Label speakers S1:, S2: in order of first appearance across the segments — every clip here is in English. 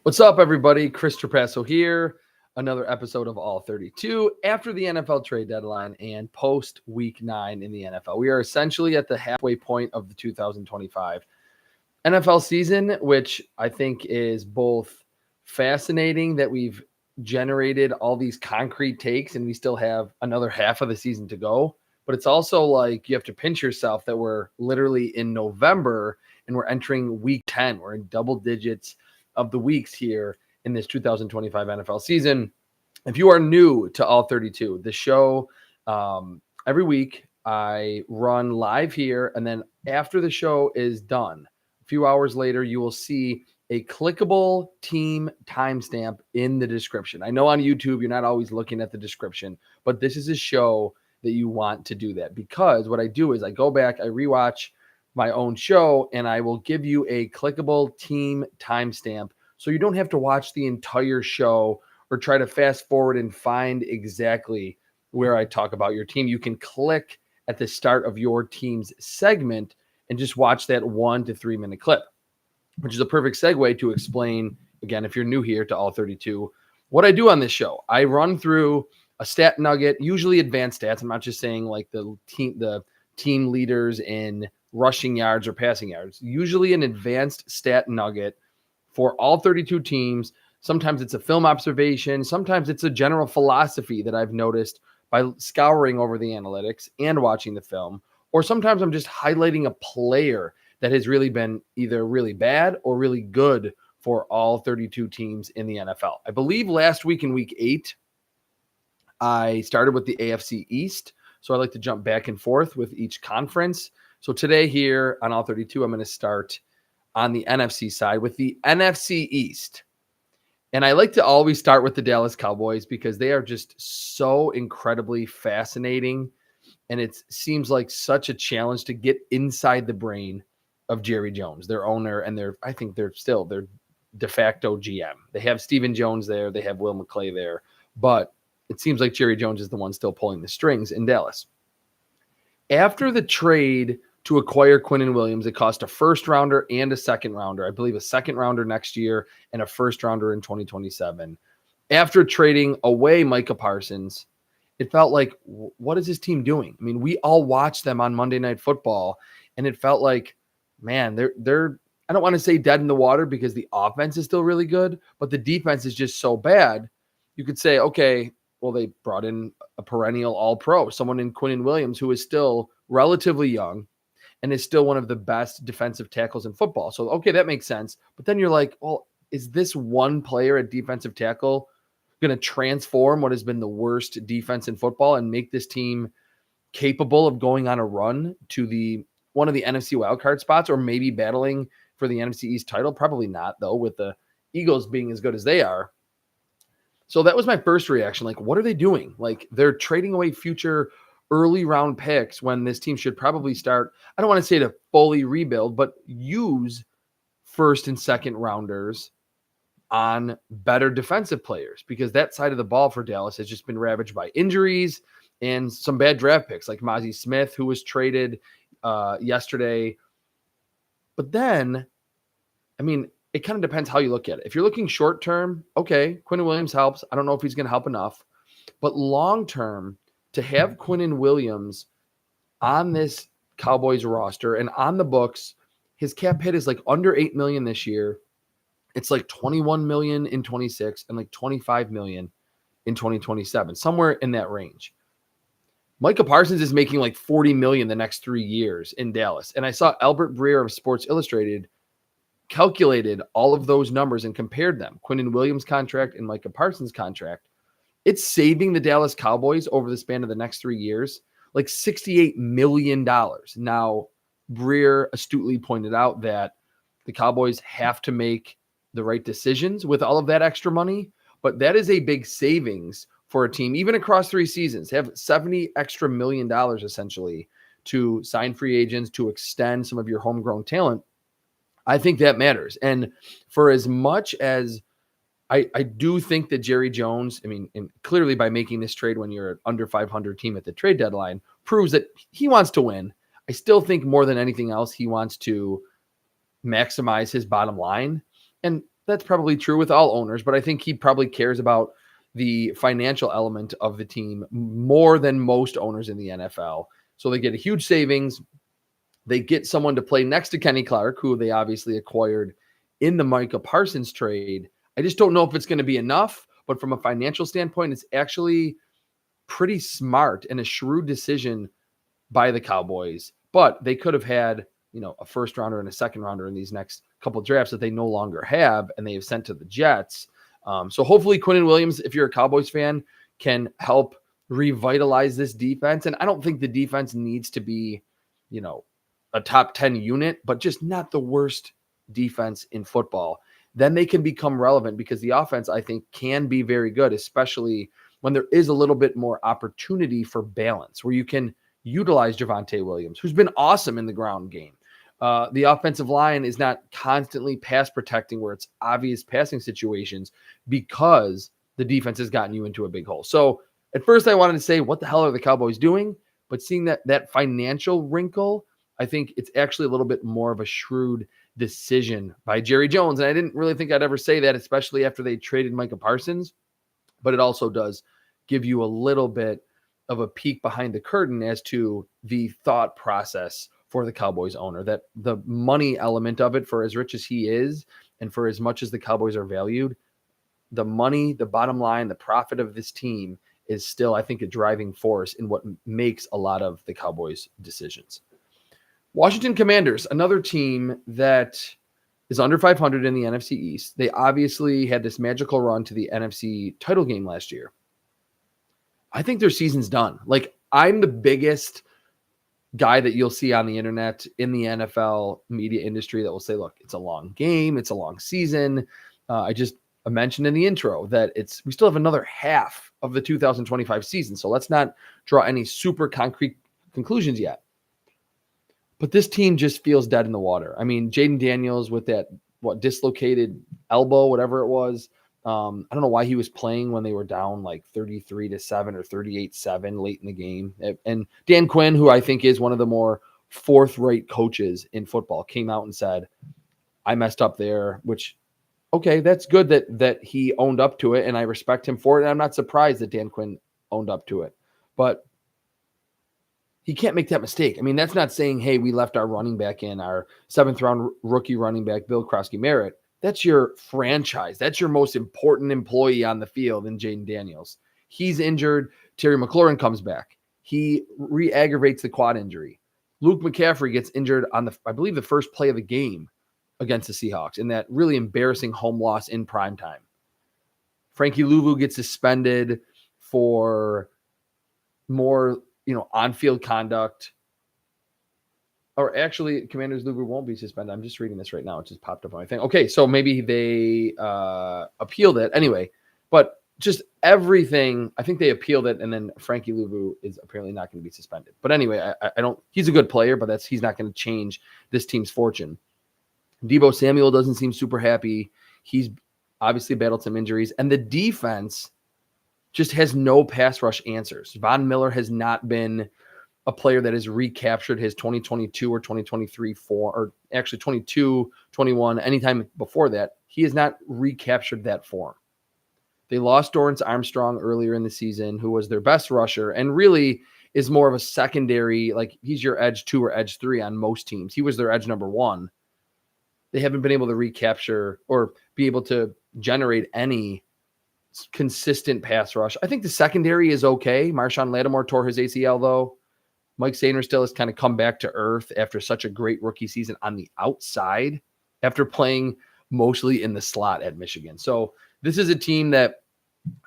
S1: What's up, everybody? Chris Trapasso here. Another episode of All 32 after the NFL trade deadline and post week 9 in the NFL. We are essentially at the halfway point of the 2025 NFL season, which I think is both fascinating that we've generated all these concrete takes and we still have another half of the season to go. But it's also like you have to pinch yourself that we're literally in November and we're entering week 10. We're in double digits of the weeks here in this 2025 NFL season. If you are new to All 32, the show, every week I run live here, and then after the show is done, a few hours later, you will see a clickable team timestamp in the description. I know on YouTube, you're not always looking at the description, but this is a show that you want to do that, because what I do is I go back, I rewatch my own show, and I will give you a clickable team timestamp so you don't have to watch the entire show or try to fast forward and find exactly where I talk about your team. You can click at the start of your team's segment and just watch that 1 to 3 minute clip, which is a perfect segue to explain, again, if you're new here to All 32, what I do on this show. I run through a stat nugget, usually advanced stats. I'm not just saying like the team leaders in rushing yards or passing yards, usually an advanced stat nugget for all 32 teams. Sometimes it's a film observation. Sometimes it's a general philosophy that I've noticed by scouring over the analytics and watching the film. Or sometimes I'm just highlighting a player that has really been either really bad or really good for all 32 teams in the NFL. I believe last week in week 8, I started with the AFC East. So I like to jump back and forth with each conference. So today here on All 32, I'm going to start on the NFC side with the NFC East. And I like to always start with the Dallas Cowboys because they are just so incredibly fascinating. And it seems like such a challenge to get inside the brain of Jerry Jones, their owner, and I think they're still their de facto GM. They have Stephen Jones there. They have Will McClay there. But it seems like Jerry Jones is the one still pulling the strings in Dallas. After the trade to acquire Quinnen Williams, it cost a first rounder and a second rounder. I believe a second rounder next year and a first rounder in 2027. After trading away Micah Parsons, it felt like, what is this team doing? I mean, we all watched them on Monday Night Football, and it felt like, man, they're I don't want to say dead in the water because the offense is still really good, but the defense is just so bad. You could say, okay, well, they brought in a perennial all-pro, someone in Quinnen Williams who is still relatively young and is still one of the best defensive tackles in football. So, okay, that makes sense. But then you're like, well, is this one player at defensive tackle going to transform what has been the worst defense in football and make this team capable of going on a run to one of the NFC wildcard spots, or maybe battling for the NFC East title? Probably not, though, with the Eagles being as good as they are. So that was my first reaction. Like, what are they doing? Like, they're trading away future early round picks when this team should probably start, I don't want to say to fully rebuild, but use first and second rounders on better defensive players, because that side of the ball for Dallas has just been ravaged by injuries and some bad draft picks like Mozzie Smith, who was traded yesterday. But then, I mean, it kind of depends how you look at it. If you're looking short term, okay, Quinnen Williams helps. I don't know if he's going to help enough. But long term, to have Quinnen Williams on this Cowboys roster and on the books, his cap hit is like under $8 million this year. It's like $21 million in 26 and like $25 million in 2027, somewhere in that range. Micah Parsons is making like $40 million the next 3 years in Dallas. And I saw Albert Breer of Sports Illustrated calculated all of those numbers and compared them. Quinnen Williams' contract and Micah Parsons' contract. It's saving the Dallas Cowboys over the span of the next 3 years like $68 million. Now, Breer astutely pointed out that the Cowboys have to make the right decisions with all of that extra money, but that is a big savings for a team, even across 3 seasons. Have $70 extra million essentially to sign free agents, to extend some of your homegrown talent. I think that matters. And for as much as I do think that Jerry Jones, I mean, and clearly by making this trade when you're an under 500 team at the trade deadline, proves that he wants to win. I still think more than anything else, he wants to maximize his bottom line. And that's probably true with all owners, but I think he probably cares about the financial element of the team more than most owners in the NFL. So they get a huge savings. They get someone to play next to Kenny Clark, who they obviously acquired in the Micah Parsons trade. I just don't know if it's going to be enough, but from a financial standpoint, it's actually pretty smart and a shrewd decision by the Cowboys. But they could have had, a first rounder and a second rounder in these next couple of drafts that they no longer have, and they have sent to the Jets. So hopefully Quinnen Williams, if you're a Cowboys fan, can help revitalize this defense. And I don't think the defense needs to be, a top 10 unit, but just not the worst defense in football. Then they can become relevant because the offense, I think, can be very good, especially when there is a little bit more opportunity for balance, where you can utilize Javonte Williams, who's been awesome in the ground game. The offensive line is not constantly pass protecting where it's obvious passing situations because the defense has gotten you into a big hole. So at first I wanted to say, what the hell are the Cowboys doing? But seeing that financial wrinkle, I think it's actually a little bit more of a shrewd decision by Jerry Jones. And I didn't really think I'd ever say that, especially after they traded Micah Parsons. But it also does give you a little bit of a peek behind the curtain as to the thought process for the Cowboys owner, that the money element of it, for as rich as he is and for as much as the Cowboys are valued, the money, the bottom line, the profit of this team is still, I think, a driving force in what makes a lot of the Cowboys' decisions. Washington Commanders, another team that is under 500 in the NFC East. They obviously had this magical run to the NFC title game last year. I think their season's done. Like, I'm the biggest guy that you'll see on the internet in the NFL media industry that will say, look, it's a long game. It's a long season. I mentioned in the intro that we still have another half of the 2025 season. So let's not draw any super concrete conclusions yet. But this team just feels dead in the water. I mean, Jaden Daniels with that, dislocated elbow, whatever it was. I don't know why he was playing when they were down like 33-7 or 38-7 late in the game. And Dan Quinn, who I think is one of the more fourth-rate coaches in football, came out and said, I messed up there, which, okay, that's good that he owned up to it, and I respect him for it. And I'm not surprised that Dan Quinn owned up to it. But he can't make that mistake. I mean, that's not saying, hey, we left our running back in, our seventh-round rookie running back, Bill Krosky-Merritt. That's your franchise. That's your most important employee on the field in Jaden Daniels. He's injured. Terry McLaurin comes back. He re-aggravates the quad injury. Luke McCaffrey gets injured on I believe the first play of the game against the Seahawks in that really embarrassing home loss in primetime. Frankie Louvu gets suspended for more, on-field conduct. Or actually, Commanders Louvu won't be suspended. I'm just reading this right now. It just popped up on my thing. Okay, so maybe they appealed it. Anyway, but just everything, I think they appealed it, and then Frankie Louvu is apparently not going to be suspended. But anyway, I don't. He's a good player, but he's not going to change this team's fortune. Deebo Samuel doesn't seem super happy. He's obviously battled some injuries, and the defense just has no pass rush answers. Von Miller has not been a player that has recaptured his 2022 or 2023 form, or actually 22, 21, anytime before that. He has not recaptured that form. They lost Dorrance Armstrong earlier in the season, who was their best rusher and really is more of a secondary, like he's your edge 2 or edge 3 on most teams. He was their edge number 1. They haven't been able to recapture or be able to generate any consistent pass rush. I think the secondary is okay. Marshawn Lattimore tore his ACL though. Mike Sainristil has kind of come back to earth after such a great rookie season on the outside after playing mostly in the slot at Michigan. So this is a team that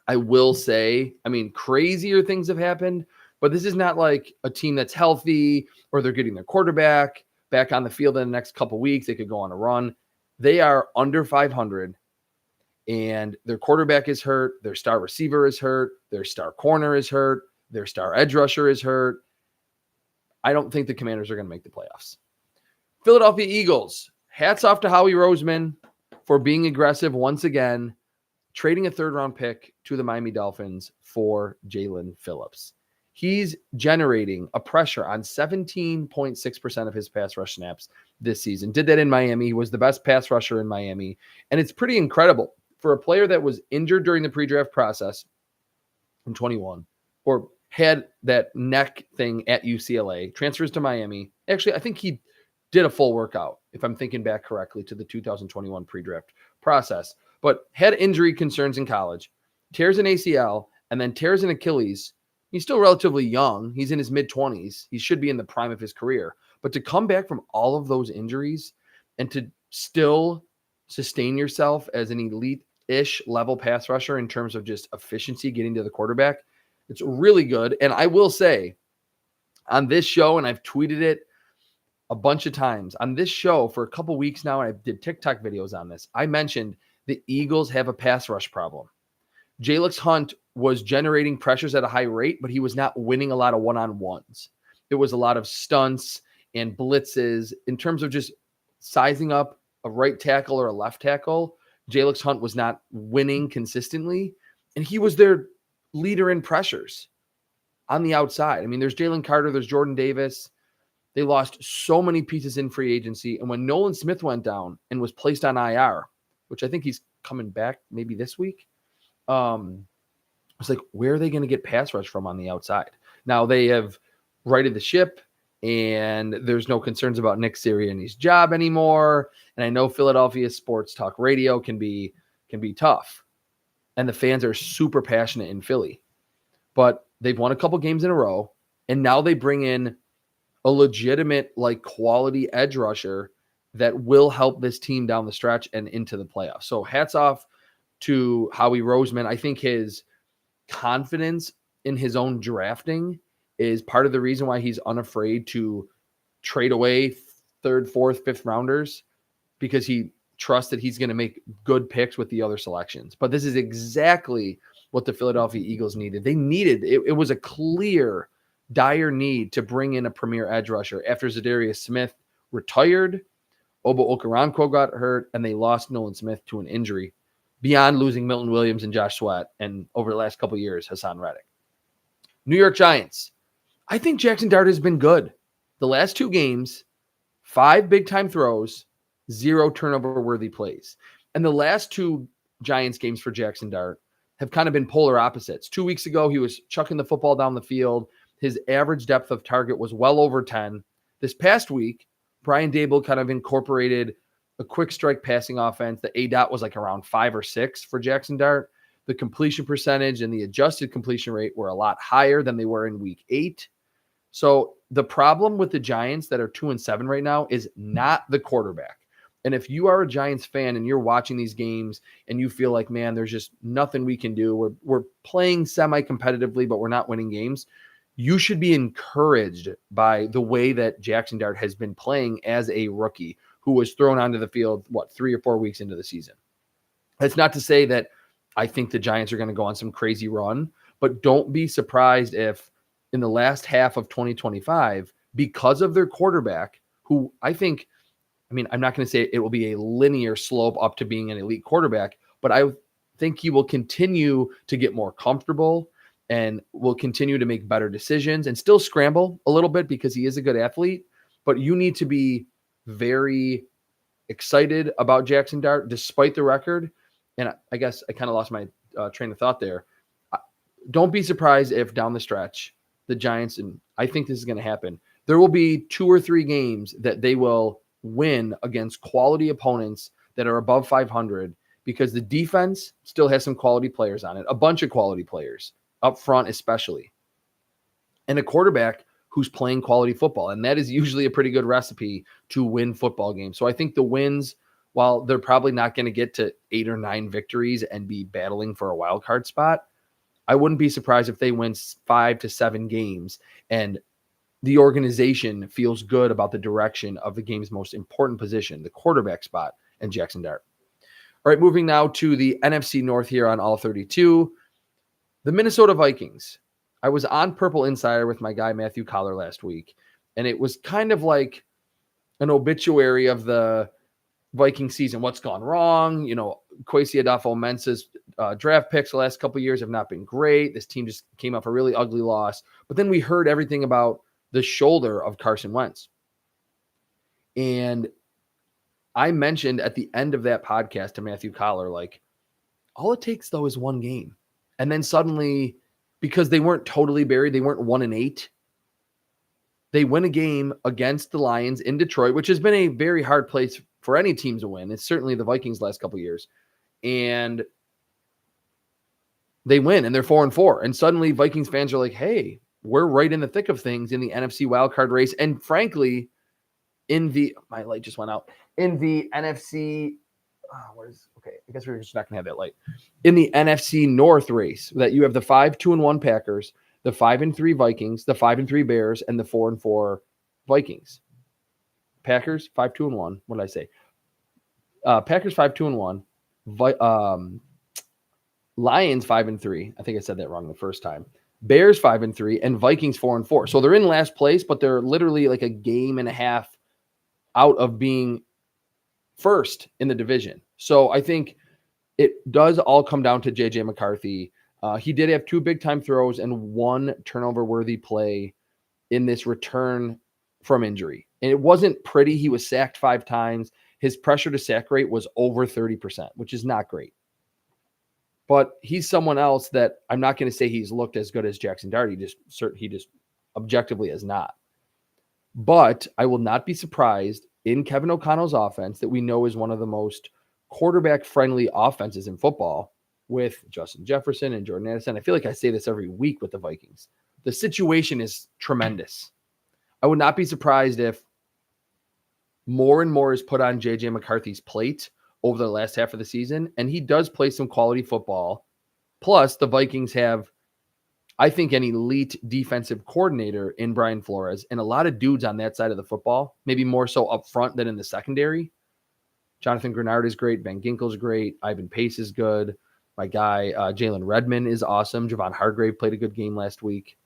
S1: I will say, I mean, crazier things have happened, but this is not like a team that's healthy or they're getting their quarterback back on the field in the next couple weeks. They could go on a run. They are under 500 and their quarterback is hurt. Their star receiver is hurt. Their star corner is hurt. Their star edge rusher is hurt. I don't think the Commanders are going to make the playoffs. Philadelphia Eagles. Hats off to Howie Roseman for being aggressive once again, trading a third-round pick to the Miami Dolphins for Jalen Phillips. He's generating a pressure on 17.6% of his pass rush snaps this season. Did that in Miami. He was the best pass rusher in Miami. And it's pretty incredible for a player that was injured during the pre-draft process in 21 or had that neck thing at UCLA, transfers to Miami. Actually, I think he did a full workout, if I'm thinking back correctly to the 2021 pre-draft process, but had injury concerns in college, tears an ACL, and then tears an Achilles. He's still relatively young. He's in his mid-20s. He should be in the prime of his career. But to come back from all of those injuries and to still sustain yourself as an elite-ish level pass rusher in terms of just efficiency getting to the quarterback, it's really good. And I will say on this show, and I've tweeted it a bunch of times, on this show for a couple weeks now, and I did TikTok videos on this, I mentioned the Eagles have a pass rush problem. Jalix Hunt was generating pressures at a high rate, but he was not winning a lot of one-on-ones. It was a lot of stunts and blitzes. In terms of just sizing up a right tackle or a left tackle, Jalix Hunt was not winning consistently, and he was their leader in pressures on the outside. I mean, there's Jalen Carter, there's Jordan Davis. They lost so many pieces in free agency, and when Nolan Smith went down and was placed on IR, which I think he's coming back maybe this week, it's like, where are they going to get pass rush from on the outside? Now they have righted the ship, and there's no concerns about Nick Sirianni's job anymore. And I know Philadelphia sports talk radio can be tough, and the fans are super passionate in Philly. But they've won a couple games in a row, and now they bring in a legitimate, like, quality edge rusher that will help this team down the stretch and into the playoffs. So hats off to Howie Roseman. I think his confidence in his own drafting is part of the reason why he's unafraid to trade away third, fourth, fifth rounders, because he trusts that he's going to make good picks with the other selections. But this is exactly what the Philadelphia Eagles needed. They needed, it was a clear, dire need to bring in a premier edge rusher after Zadarius Smith retired, Obo Okoronkwo got hurt, and they lost Nolan Smith to an injury, beyond losing Milton Williams and Josh Sweat, and over the last couple of years, Hassan Reddick. New York Giants. I think Jackson Dart has been good. The last 2 games, 5 big-time throws, 0 turnover-worthy plays. And the last 2 Giants games for Jackson Dart have kind of been polar opposites. 2 weeks ago, he was chucking the football down the field. His average depth of target was well over 10. This past week, Brian Daboll kind of incorporated a quick strike passing offense. The ADOT was like around 5 or 6 for Jackson Dart. The completion percentage and the adjusted completion rate were a lot higher than they were in week 8. So the problem with the Giants that are 2-7 right now is not the quarterback. And if you are a Giants fan and you're watching these games and you feel like, man, there's just nothing we can do, we're playing semi-competitively, but we're not winning games, you should be encouraged by the way that Jackson Dart has been playing as a rookie who was thrown onto the field, 3 or 4 weeks into the season. That's not to say that I think the Giants are going to go on some crazy run, but don't be surprised if in the last half of 2025, because of their quarterback, who I think, I'm not going to say it will be a linear slope up to being an elite quarterback, but I think he will continue to get more comfortable and will continue to make better decisions and still scramble a little bit because he is a good athlete. But you need to be very excited about Jackson Dart despite the record. And I guess I kind of lost my train of thought there. Don't be surprised if down the stretch, the Giants, and I think this is going to happen, there will be 2 or 3 games that they will win against quality opponents that are above 500 because the defense still has some quality players on it, a bunch of quality players up front especially, and a quarterback who's playing quality football. And that is usually a pretty good recipe to win football games. So I think the wins, while they're probably not going to get to 8 or 9 victories and be battling for a wild card spot, I wouldn't be surprised if they win 5 to 7 games and the organization feels good about the direction of the game's most important position, the quarterback spot, and Jackson Dart. All right, moving now to the NFC North here on All 32. The Minnesota Vikings. I was on Purple Insider with my guy Matthew Collar last week, and it was kind of like an obituary of the Viking season. What's gone wrong? Kwesi Adolfo-Mensah's draft picks the last couple of years have not been great. This team just came off a really ugly loss. But then we heard everything about the shoulder of Carson Wentz. And I mentioned at the end of that podcast to Matthew Collar, like, all it takes, though, is one game. And then suddenly, because they weren't totally buried, they weren't 1-8. They win a game against the Lions in Detroit, which has been a very hard place for any team to win. It's certainly the Vikings last couple of years. And they win, and they're 4-4. And suddenly Vikings fans are like, hey, we're right in the thick of things in the NFC wildcard race. And frankly, my light just went out. In the NFC, okay, I guess we're just not going to have that light. In the NFC North race, that you have the 5-2-1 Packers, the 5-3 Vikings, the 5-3 Bears, and the 4-4 Vikings. Packers 5-2-1. What did I say? Packers 5-2-1. Lions 5-3. I think I said that wrong the first time. Bears 5-3 and Vikings 4-4. So they're in last place, but they're literally like a game and a half out of being first in the division. So I think it does all come down to JJ McCarthy. He did have 2 big time throws and 1 turnover worthy play in this return from injury. And it wasn't pretty. He was sacked 5 times. His pressure to sack rate was over 30%, which is not great. But he's someone else that I'm not going to say he's looked as good as Jackson Dart. He just objectively has not. But I will not be surprised in Kevin O'Connell's offense that we know is one of the most quarterback-friendly offenses in football with Justin Jefferson and Jordan Addison. I feel like I say this every week with the Vikings. The situation is tremendous. I would not be surprised if more and more is put on J.J. McCarthy's plate over the last half of the season, and he does play some quality football. Plus, the Vikings have, I think, an elite defensive coordinator in Brian Flores and a lot of dudes on that side of the football, maybe more so up front than in the secondary. Jonathan Grenard is great. Van Ginkel's great. Ivan Pace is good. My guy, Jalen Redmond is awesome. Javon Hargrave played a good game last week.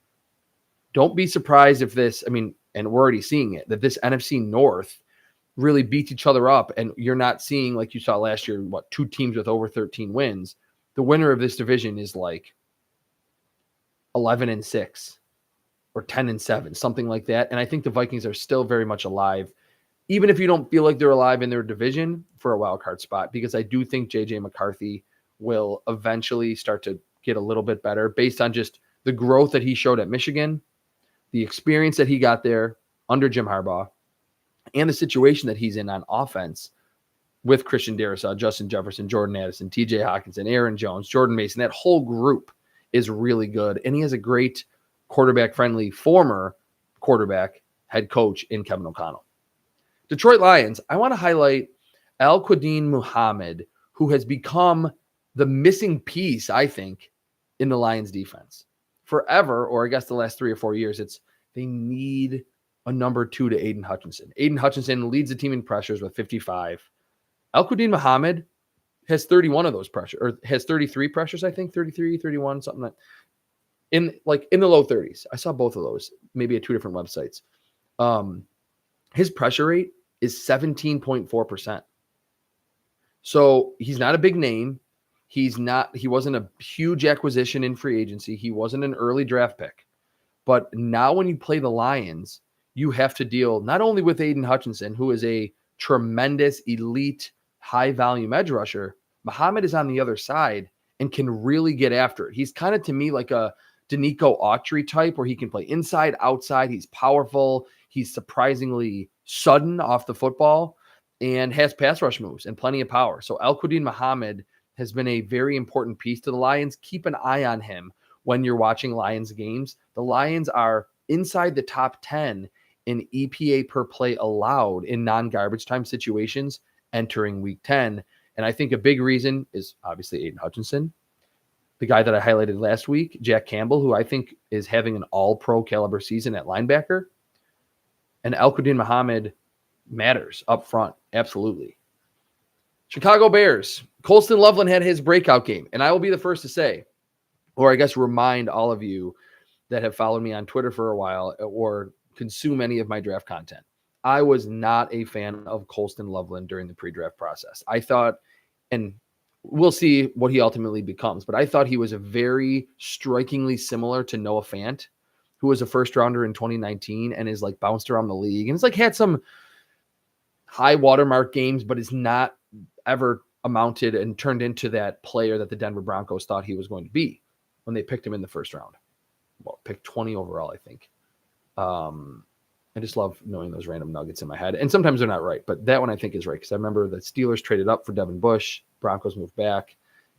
S1: Don't be surprised if this, and we're already seeing it, that this NFC North really beats each other up, and you're not seeing, like you saw last year, 2 teams with over 13 wins. The winner of this division is like 11-6 or 10-7, something like that. And I think the Vikings are still very much alive, even if you don't feel like they're alive in their division, for a wild card spot, because I do think JJ McCarthy will eventually start to get a little bit better based on just the growth that he showed at Michigan, the experience that he got there under Jim Harbaugh, and the situation that he's in on offense with Christian Darrisaw, Justin Jefferson, Jordan Addison, TJ Hawkinson, Aaron Jones, Jordan Mason. That whole group is really good. And he has a great quarterback-friendly former quarterback head coach in Kevin O'Connell. Detroit Lions, I want to highlight Al-Quadin Muhammad, who has become the missing piece, I think, in the Lions defense. Forever, or I guess the last 3 or 4 years, they need a number 2 to Aiden Hutchinson. Aiden Hutchinson leads the team in pressures with 55. Al-Quadin Muhammad has 31 of those pressures, or has 33 pressures, I think, 33, 31, something like in the low 30s. I saw both of those, maybe at 2 different websites. His pressure rate is 17.4%. So he's not a big name. He wasn't a huge acquisition in free agency. He wasn't an early draft pick. But now when you play the Lions, you have to deal not only with Aiden Hutchinson, who is a tremendous, elite, high-volume edge rusher. Muhammad is on the other side and can really get after it. He's kind of, to me, like a Danico Autry type, where he can play inside, outside. He's powerful. He's surprisingly sudden off the football and has pass rush moves and plenty of power. So Al-Quadin Muhammad has been a very important piece to the Lions. Keep an eye on him when you're watching Lions games. The Lions are inside the top 10 in EPA per play allowed in non-garbage time situations entering week 10. And I think a big reason is obviously Aiden Hutchinson, the guy that I highlighted last week, Jack Campbell, who I think is having an all-pro caliber season at linebacker. And Al-Quadin Muhammad matters up front. Absolutely. Chicago Bears. Colston Loveland had his breakout game. And I will be the first to say, or I guess remind all of you that have followed me on Twitter for a while or consume any of my draft content, I was not a fan of Colston Loveland during the pre-draft process. I thought, and we'll see what he ultimately becomes, but I thought he was a very strikingly similar to Noah Fant, who was a first rounder in 2019 and is like bounced around the league. And it's like had some high watermark games, but is not ever amounted and turned into that player that the Denver Broncos thought he was going to be when they picked him in the first round. Well, picked 20 overall, I think. I just love knowing those random nuggets in my head. And sometimes they're not right, but that one I think is right because I remember the Steelers traded up for Devin Bush, Broncos moved back,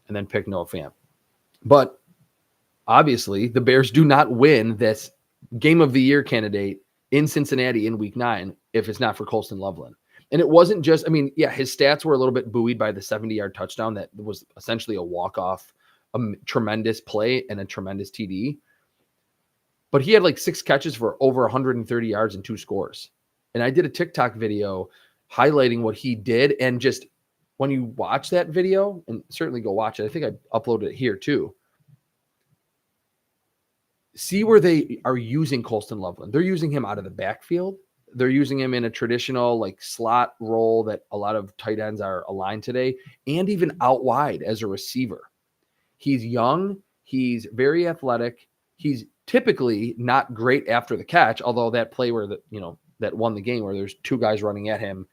S1: and then picked Noah Fant. But obviously, the Bears do not win this Game of the Year candidate in Cincinnati in Week 9 if it's not for Colston Loveland. And it wasn't just, his stats were a little bit buoyed by the 70-yard touchdown that was essentially a walk-off, a tremendous play, and a tremendous TD. But he had like 6 catches for over 130 yards and 2 scores. And I did a TikTok video highlighting what he did. And just when you watch that video, and certainly go watch it, I think I uploaded it here too. See where they are using Colston Loveland. They're using him out of the backfield. They're using him in a traditional like slot role that a lot of tight ends are aligned today, and even out wide as a receiver. He's young. He's very athletic. He's typically not great after the catch, although that play where that won the game where there's 2 guys running at him,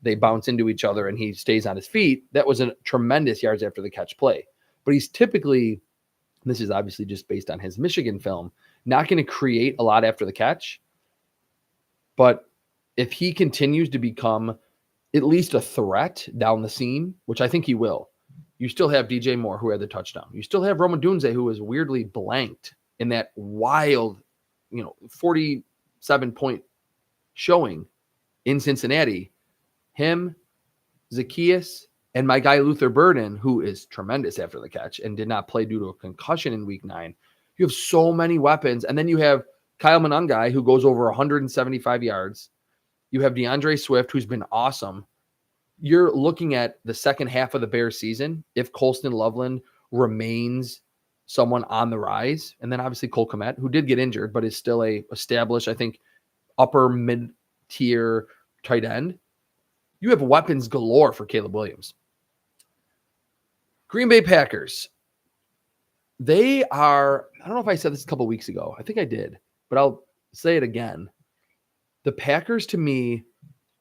S1: they bounce into each other and he stays on his feet. That was a tremendous yards after the catch play. But he's typically, this is obviously just based on his Michigan film, not going to create a lot after the catch. But if he continues to become at least a threat down the seam, which I think he will, you still have DJ Moore who had the touchdown. You still have Rome Odunze who was weirdly blanked in that wild, 47-point showing in Cincinnati. Him, Zacchaeus, and my guy Luther Burden, who is tremendous after the catch and did not play due to a concussion in Week 9. You have so many weapons. And then you have Kyle Monangai, who goes over 175 yards. You have DeAndre Swift, who's been awesome. You're looking at the second half of the Bears season, if Colston Loveland remains someone on the rise, and then obviously Cole Kmet, who did get injured, but is still a established, I think, upper mid-tier tight end. You have weapons galore for Caleb Williams. Green Bay Packers. They are, I don't know if I said this a couple weeks ago. I think I did, but I'll say it again. The Packers to me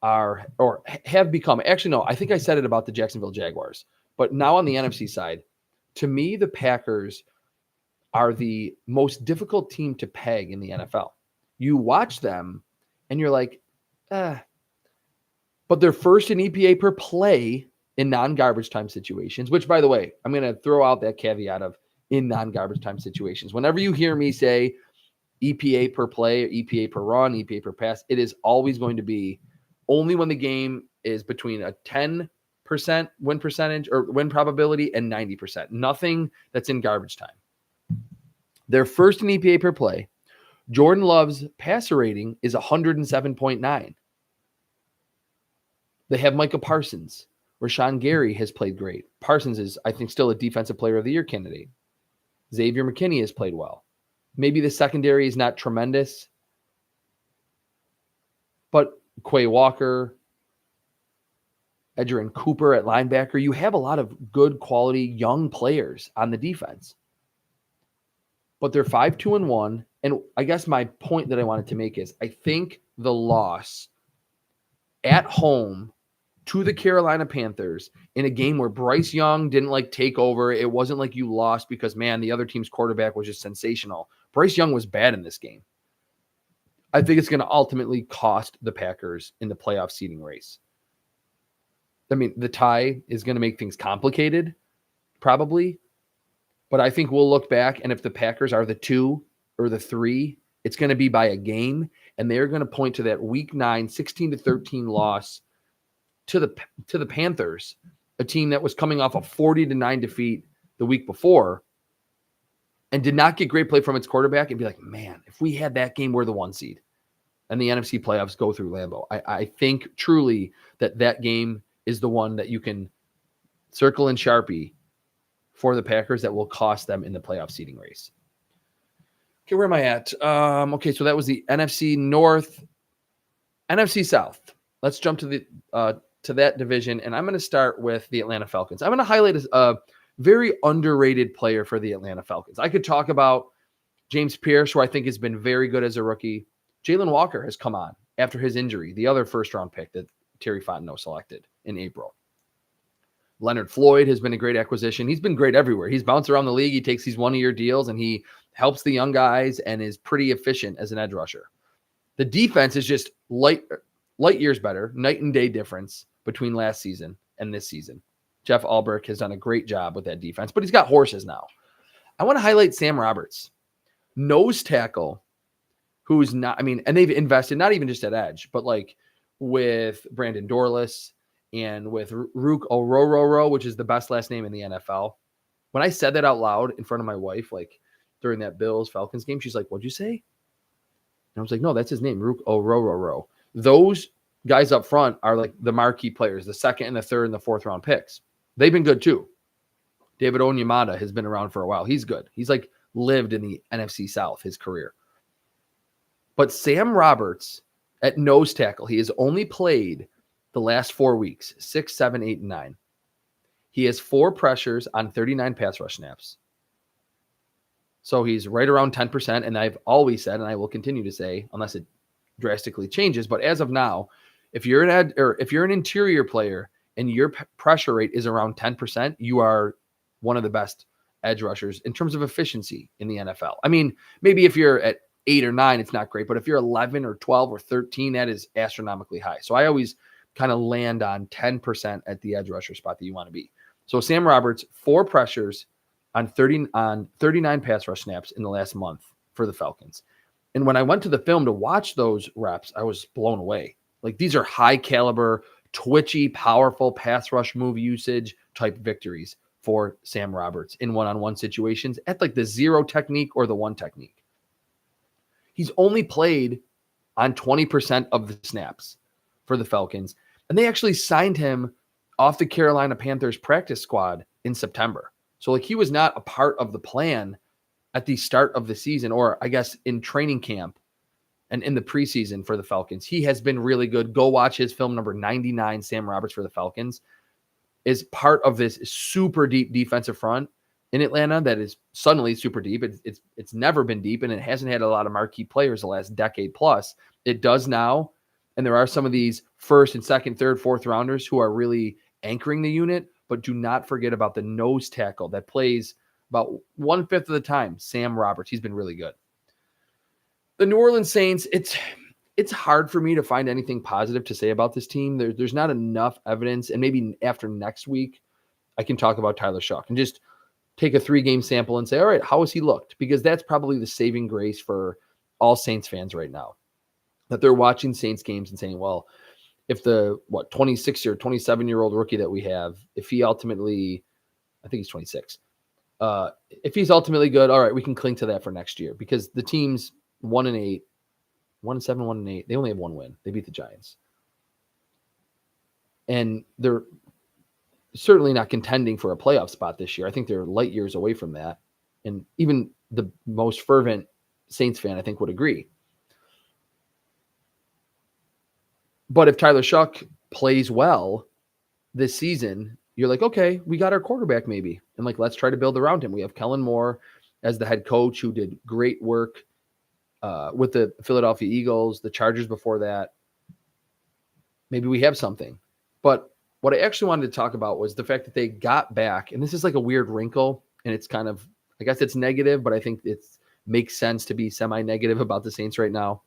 S1: are, or have become, actually, no, I think I said it about the Jacksonville Jaguars, but now on the NFC side, to me, the Packers are the most difficult team to peg in the NFL. You watch them and you're like, but they're first in EPA per play in non-garbage time situations, which, by the way, I'm going to throw out that caveat of in non-garbage time situations. Whenever you hear me say EPA per play, or EPA per run, EPA per pass, it is always going to be only when the game is between a 10% win percentage or win probability and 90%. Nothing that's in garbage time. They're first in EPA per play. Jordan Love's passer rating is 107.9. They have Micah Parsons. Rashawn Gary has played great. Parsons is, I think, still a Defensive Player of the Year candidate. Xavier McKinney has played well. Maybe the secondary is not tremendous, but Quay Walker, Edgerrin Cooper at linebacker, you have a lot of good quality young players on the defense. But they're 5-2-1. And I guess my point that I wanted to make is I think the loss at home to the Carolina Panthers in a game where Bryce Young didn't take over. It wasn't like you lost because, man, the other team's quarterback was just sensational. Bryce Young was bad in this game. I think it's going to ultimately cost the Packers in the playoff seeding race. I mean, the tie is going to make things complicated, probably. But I think we'll look back, and if the Packers are the 2 or the 3, it's going to be by a game, and they're going to point to that Week 9, 16-13 loss to the Panthers, a team that was coming off a 40-9 defeat the week before and did not get great play from its quarterback, and be like, man, if we had that game, we're the 1 seed. And the NFC playoffs go through Lambeau. I think truly that game is the one that you can circle in Sharpie for the Packers that will cost them in the playoff seeding race. Okay, where am I at? Okay, so that was the NFC North. NFC South. Let's jump to that division, and I'm going to start with the Atlanta Falcons. I'm going to highlight a very underrated player for the Atlanta Falcons. I could talk about James Pierce, who I think has been very good as a rookie. Jalen Walker has come on after his injury, the other first-round pick that Terry Fontenot selected in April. Leonard Floyd has been a great acquisition. He's been great everywhere. He's bounced around the league. He takes these one-year deals, and he helps the young guys and is pretty efficient as an edge rusher. The defense is just light years better, night and day difference between last season and this season. Jeff Ulbrich has done a great job with that defense, but he's got horses now. I want to highlight Sam Roberts, nose tackle, who's not, and they've invested not even just at edge, but like with Brandon Dorlus and with Rook Orororo, which is the best last name in the NFL. When I said that out loud in front of my wife, like during that Bills-Falcons game, she's like, "What'd you say?" And I was like, "No, that's his name, Rook Orororo." Those guys up front are like the marquee players, the second and the third and the fourth round picks. They've been good too. David Onyemata has been around for a while. He's good. He's like lived in the NFC South his career. But Sam Roberts at nose tackle, he has only played the last 4 weeks, 6, 7, 8, and 9. He has 4 pressures on 39 pass rush snaps. So he's right around 10%. And I've always said, and I will continue to say, unless it drastically changes, but as of now, if you're an interior player and your pressure rate is around 10%, you are one of the best edge rushers in terms of efficiency in the NFL. I mean, maybe if you're at 8 or 9, it's not great, but if you're 11 or 12 or 13, that is astronomically high. So I always kind of land on 10% at the edge rusher spot that you want to be. So Sam Roberts, 4 pressures on 39 pass rush snaps in the last month for the Falcons. And when I went to the film to watch those reps, I was blown away. Like, these are high caliber, twitchy, powerful pass rush move usage type victories for Sam Roberts in one-on-one situations at like the 0 technique or the 1 technique. He's only played on 20% of the snaps for the Falcons. And they actually signed him off the Carolina Panthers practice squad in September. So like, he was not a part of the plan at the start of the season, or I guess in training camp and in the preseason for the Falcons. He has been really good. Go watch his film number 99, Sam Roberts for the Falcons, is part of this super deep defensive front in Atlanta that is suddenly super deep. It's never been deep, and it hasn't had a lot of marquee players the last decade plus. It does now, and there are some of these first and second, third, fourth rounders who are really anchoring the unit, but do not forget about the nose tackle that plays about 1/5 of the time, Sam Roberts. He's been really good. The New Orleans Saints, it's hard for me to find anything positive to say about this team. There's not enough evidence, and maybe after next week, I can talk about Tyler Shough and just take a 3-game sample and say, all right, how has he looked? Because that's probably the saving grace for all Saints fans right now, that they're watching Saints games and saying, well, if the 26 or 27-year-old rookie that we have, if he ultimately, I think he's 26, if he's ultimately good, all right, we can cling to that for next year, because the team's 1-8, 1-7, 1-8. They only have 1 win. They beat the Giants. And they're certainly not contending for a playoff spot this year. I think they're light years away from that. And even the most fervent Saints fan, I think, would agree. But if Tyler Shough plays well this season, you're like, okay, we got our quarterback maybe. And like, let's try to build around him. We have Kellen Moore as the head coach, who did great work with the Philadelphia Eagles, the Chargers before that. Maybe we have something. But what I actually wanted to talk about was the fact that they got back, and this is like a weird wrinkle, and it's kind of, I guess it's negative, but I think it makes sense to be semi-negative about the Saints right now.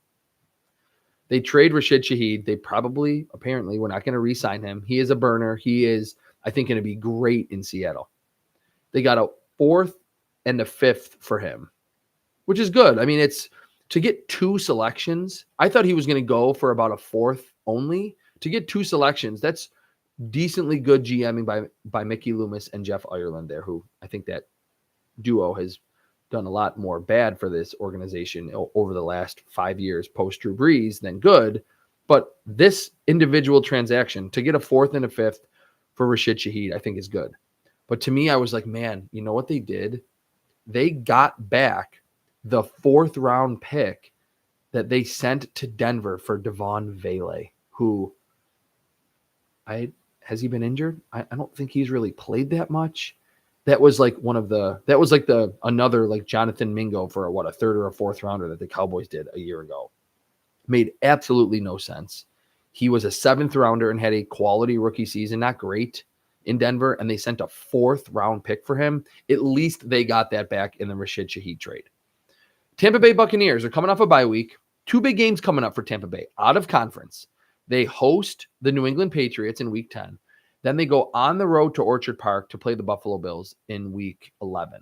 S1: They trade Rashid Shaheed. They apparently, we're not going to re-sign him. He is a burner. He is, I think, going to be great in Seattle. They got a 4th and a 5th for him, which is good. I mean, it's to get 2 selections. I thought he was going to go for about a 4th only. To get 2 selections, that's decently good GMing by Mickey Loomis and Jeff Ireland there, who I think that duo has done a lot more bad for this organization over the last 5 years post Drew Brees than good. But this individual transaction to get a 4th and a 5th for Rashid Shaheed, I think is good. But to me, I was like, man, you know what they did? They got back the 4th round pick that they sent to Denver for Devon Vele, who has he been injured? I don't think he's really played that much. That was like another like Jonathan Mingo for a 3rd or a 4th rounder that the Cowboys did a year ago. Made absolutely no sense. He was a 7th rounder and had a quality rookie season, not great, in Denver, and they sent a 4th round pick for him. At least they got that back in the Rashid Shaheed trade. Tampa Bay Buccaneers are coming off a bye week. 2 big games coming up for Tampa Bay out of conference. They host the New England Patriots in week 10. Then they go on the road to Orchard Park to play the Buffalo Bills in week 11.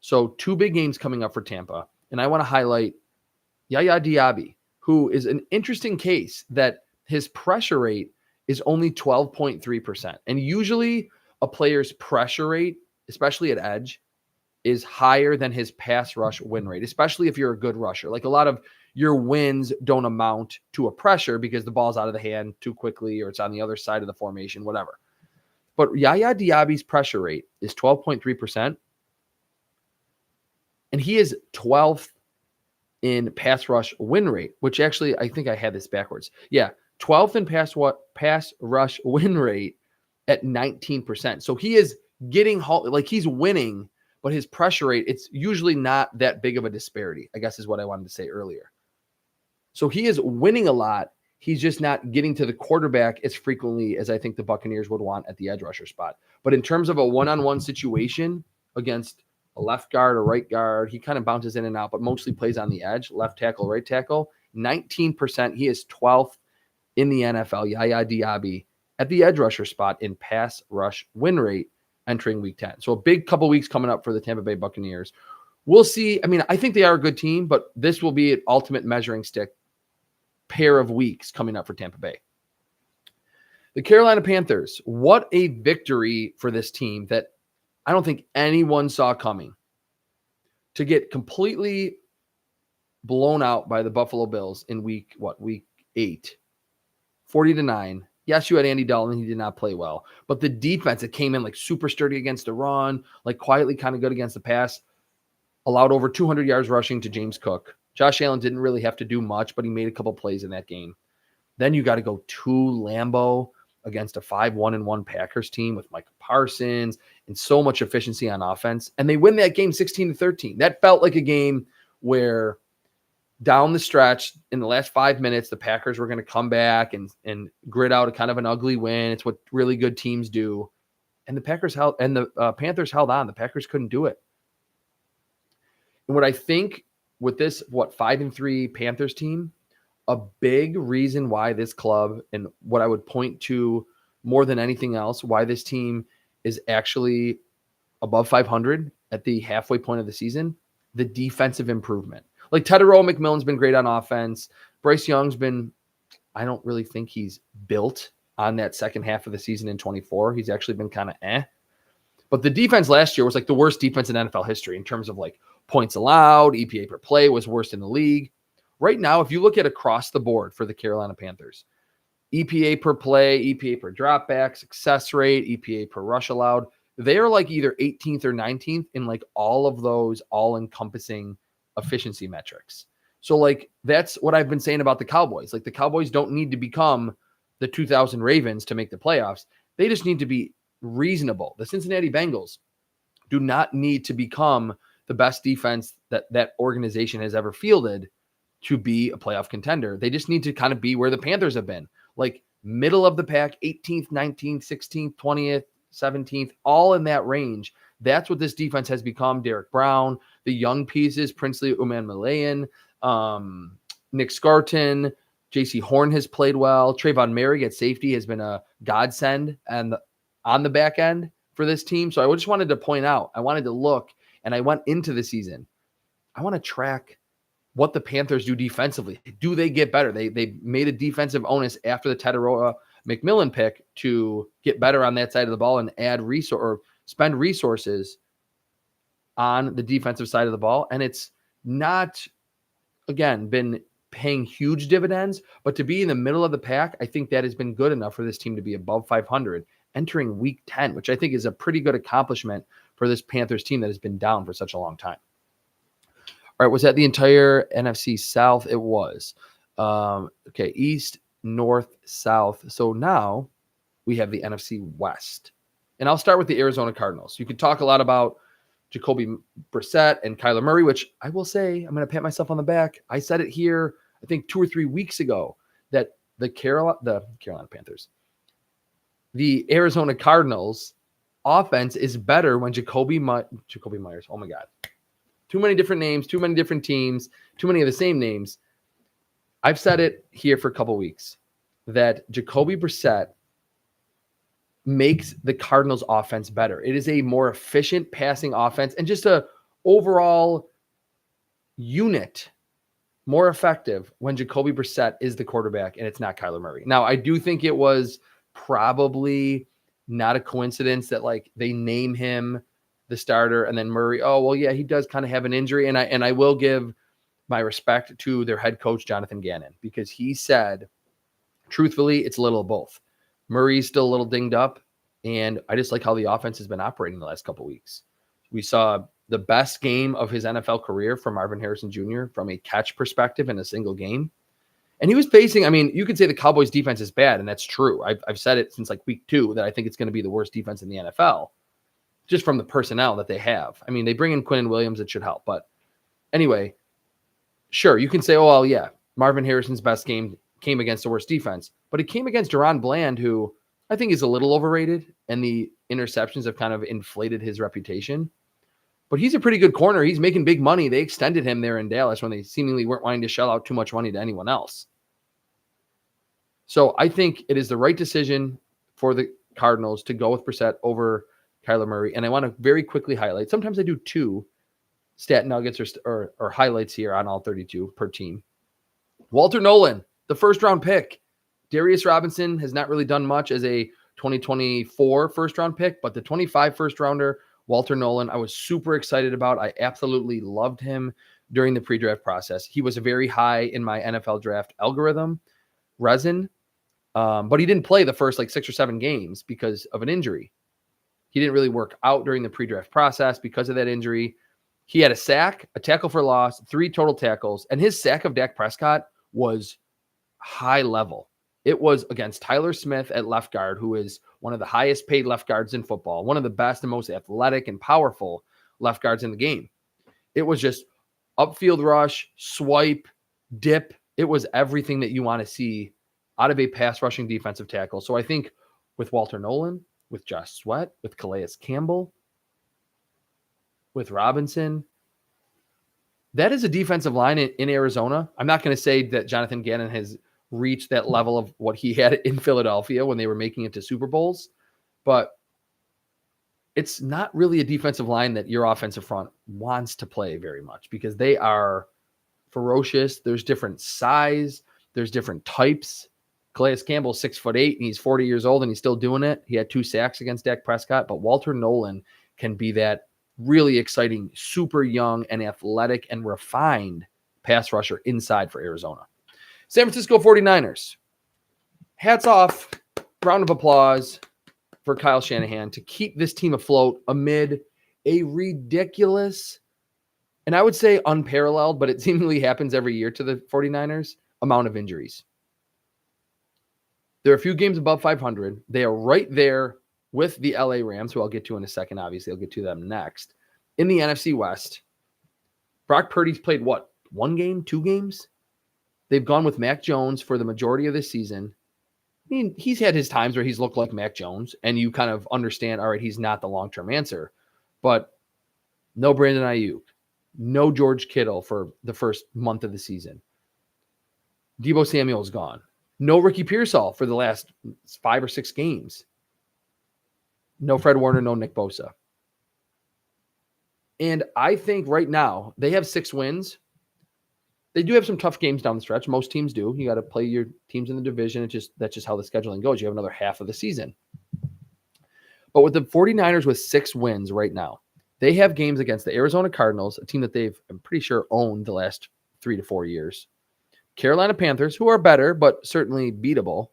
S1: So 2 big games coming up for Tampa. And I want to highlight Yaya Diaby, who is an interesting case that his pressure rate is only 12.3%. And usually a player's pressure rate, especially at edge, is higher than his pass rush win rate, especially if you're a good rusher. Like a lot of your wins don't amount to a pressure because the ball's out of the hand too quickly or it's on the other side of the formation, whatever. But Yaya Diaby's pressure rate is 12.3%. And he is 12th in pass rush win rate, which actually, I think I had this backwards. Yeah, 12th in pass rush win rate at 19%. So he is getting, like he's winning, but his pressure rate, it's usually not that big of a disparity, I guess is what I wanted to say earlier. So he is winning a lot. He's just not getting to the quarterback as frequently as I think the Buccaneers would want at the edge rusher spot. But in terms of a one-on-one situation against a left guard or right guard, he kind of bounces in and out, but mostly plays on the edge, left tackle, right tackle. 19%. He is 12th in the NFL, Yaya Diaby, at the edge rusher spot in pass rush win rate entering week 10. So a big couple weeks coming up for the Tampa Bay Buccaneers. We'll see. I mean, I think they are a good team, but this will be an ultimate measuring stick pair of weeks coming up for Tampa Bay. The Carolina Panthers, what a victory for this team that I don't think anyone saw coming. To get completely blown out by the Buffalo Bills in week 8, 40-9. Yes, you had Andy Dalton. He did not play well. But the defense, it came in like super sturdy against the run, like quietly kind of good against the pass, allowed over 200 yards rushing to James Cook. Josh Allen didn't really have to do much, but he made a couple plays in that game. Then you got to go to Lambeau against a 5-1-1 Packers team with Micah Parsons and so much efficiency on offense. And they win that game 16-13. That felt like a game where down the stretch in the last 5 minutes, the Packers were going to come back and grit out a kind of an ugly win. It's what really good teams do. And the Panthers held on. The Packers couldn't do it. And what I think with this, 5-3 Panthers team, a big reason why this club, and what I would point to more than anything else, why this team is actually above 500 at the halfway point of the season, the defensive improvement. Like Teterow McMillan's been great on offense. Bryce Young's been, I don't really think he's built on that second half of the season in 24. He's actually been kind of But the defense last year was like the worst defense in NFL history in terms of like points allowed, EPA per play was worst in the league. Right now, if you look at across the board for the Carolina Panthers, EPA per play, EPA per dropback, success rate, EPA per rush allowed, they are like either 18th or 19th in like all of those all-encompassing efficiency metrics. So like that's what I've been saying about the Cowboys. Like the Cowboys don't need to become the 2000 Ravens to make the playoffs. They just need to be reasonable. The Cincinnati Bengals do not need to become the best defense that organization has ever fielded to be a playoff contender. They just need to kind of be where the Panthers have been, like middle of the pack, 18th, 19th, 16th, 20th, 17th, all in that range. That's what this defense has become. Derek Brown, the young pieces, Princely Umanmilayan, Nick Scarton, J.C. Horn has played well. Trayvon Merrick at safety has been a godsend and on the back end for this team. So I just wanted to point out, I wanted to look, and I went into the season. I want to track what the Panthers do defensively. Do they get better? They made a defensive onus after the Teterow McMillan pick to get better on that side of the ball and add spend resources on the defensive side of the ball. And it's not, again, been paying huge dividends, but to be in the middle of the pack, I think that has been good enough for this team to be above 500 entering week 10, which I think is a pretty good accomplishment for this Panthers team that has been down for such a long time. All right, was that the entire NFC South? It was. Okay, East, North, South. So now we have the NFC West. And I'll start with the Arizona Cardinals. You could talk a lot about Jacoby Brissett and Kyler Murray, which I will say, I'm going to pat myself on the back. I said it here, I think 2 or 3 weeks ago, that the Carolina Panthers, the Arizona Cardinals offense is better when Jacoby Myers. Oh my God. Too many different names, too many different teams, too many of the same names. I've said it here for a couple weeks that Jacoby Brissett makes the Cardinals offense better. It is a more efficient passing offense and just a overall unit more effective when Jacoby Brissett is the quarterback and it's not Kyler Murray. Now, I do think it was probably not a coincidence that like they name him the starter and then Murray, oh, well, yeah, he does kind of have an injury. And I will give my respect to their head coach, Jonathan Gannon, because he said, truthfully, it's a little of both. Murray's still a little dinged up, and I just like how the offense has been operating the last couple of weeks. We saw the best game of his NFL career from Marvin Harrison Jr. from a catch perspective in a single game. And he was facing, I mean, you could say the Cowboys defense is bad, and that's true. I've said it since like week 2 that I think it's going to be the worst defense in the NFL, just from the personnel that they have. I mean, they bring in Quinnen Williams, it should help. But anyway, sure, you can say, oh, well, yeah, Marvin Harrison's best game came against the worst defense, but it came against Deron Bland, who I think is a little overrated, and the interceptions have kind of inflated his reputation. But he's a pretty good corner. He's making big money. They extended him there in Dallas when they seemingly weren't wanting to shell out too much money to anyone else. So I think it is the right decision for the Cardinals to go with Brissett over Kyler Murray. And I want to very quickly highlight, sometimes I do 2 stat nuggets or highlights here on all 32 per team. Walter Nolan, the first-round pick. Darius Robinson has not really done much as a 2024 first-round pick, but the 25 first-rounder, Walter Nolan, I was super excited about. I absolutely loved him during the pre-draft process. He was very high in my NFL draft algorithm, resin, but he didn't play the first like 6 or 7 games because of an injury. He didn't really work out during the pre-draft process because of that injury. He had a sack, a tackle for loss, 3 total tackles, and his sack of Dak Prescott was high level. It was against Tyler Smith at left guard, who is one of the highest paid left guards in football, one of the best and most athletic and powerful left guards in the game. It was just upfield rush, swipe, dip. It was everything that you want to see out of a pass rushing defensive tackle. So I think with Walter Nolan, with Josh Sweat, with Calais Campbell, with Robinson, that is a defensive line in Arizona. I'm not going to say that Jonathan Gannon has reached that level of what he had in Philadelphia when they were making it to Super Bowls, but it's not really a defensive line that your offensive front wants to play very much because they are ferocious. There's different size. There's different types. Calais Campbell, 6'8", and he's 40 years old and he's still doing it. He had 2 sacks against Dak Prescott, but Walter Nolan can be that really exciting, super young and athletic and refined pass rusher inside for Arizona. San Francisco 49ers. Hats off, round of applause for Kyle Shanahan to keep this team afloat amid a ridiculous, and I would say unparalleled, but it seemingly happens every year to the 49ers, amount of injuries. There are a few games above 500. They are right there with the LA Rams, who I'll get to in a second. Obviously, I'll get to them next. In the NFC West, Brock Purdy's played what? 1 game, 2 games? They've gone with Mac Jones for the majority of this season. I mean, he's had his times where he's looked like Mac Jones, and you kind of understand, all right, he's not the long-term answer. But no Brandon Ayuk, no George Kittle for the first month of the season. Deebo Samuel's gone. No Ricky Pearsall for the last 5 or 6 games. No Fred Warner, no Nick Bosa. And I think right now they have 6 wins. They do have some tough games down the stretch. Most teams do. You got to play your teams in the division. That's just how the scheduling goes. You have another half of the season. But with the 49ers with 6 wins right now, they have games against the Arizona Cardinals, a team that they've, I'm pretty sure, owned the last 3 to 4 years. Carolina Panthers, who are better, but certainly beatable.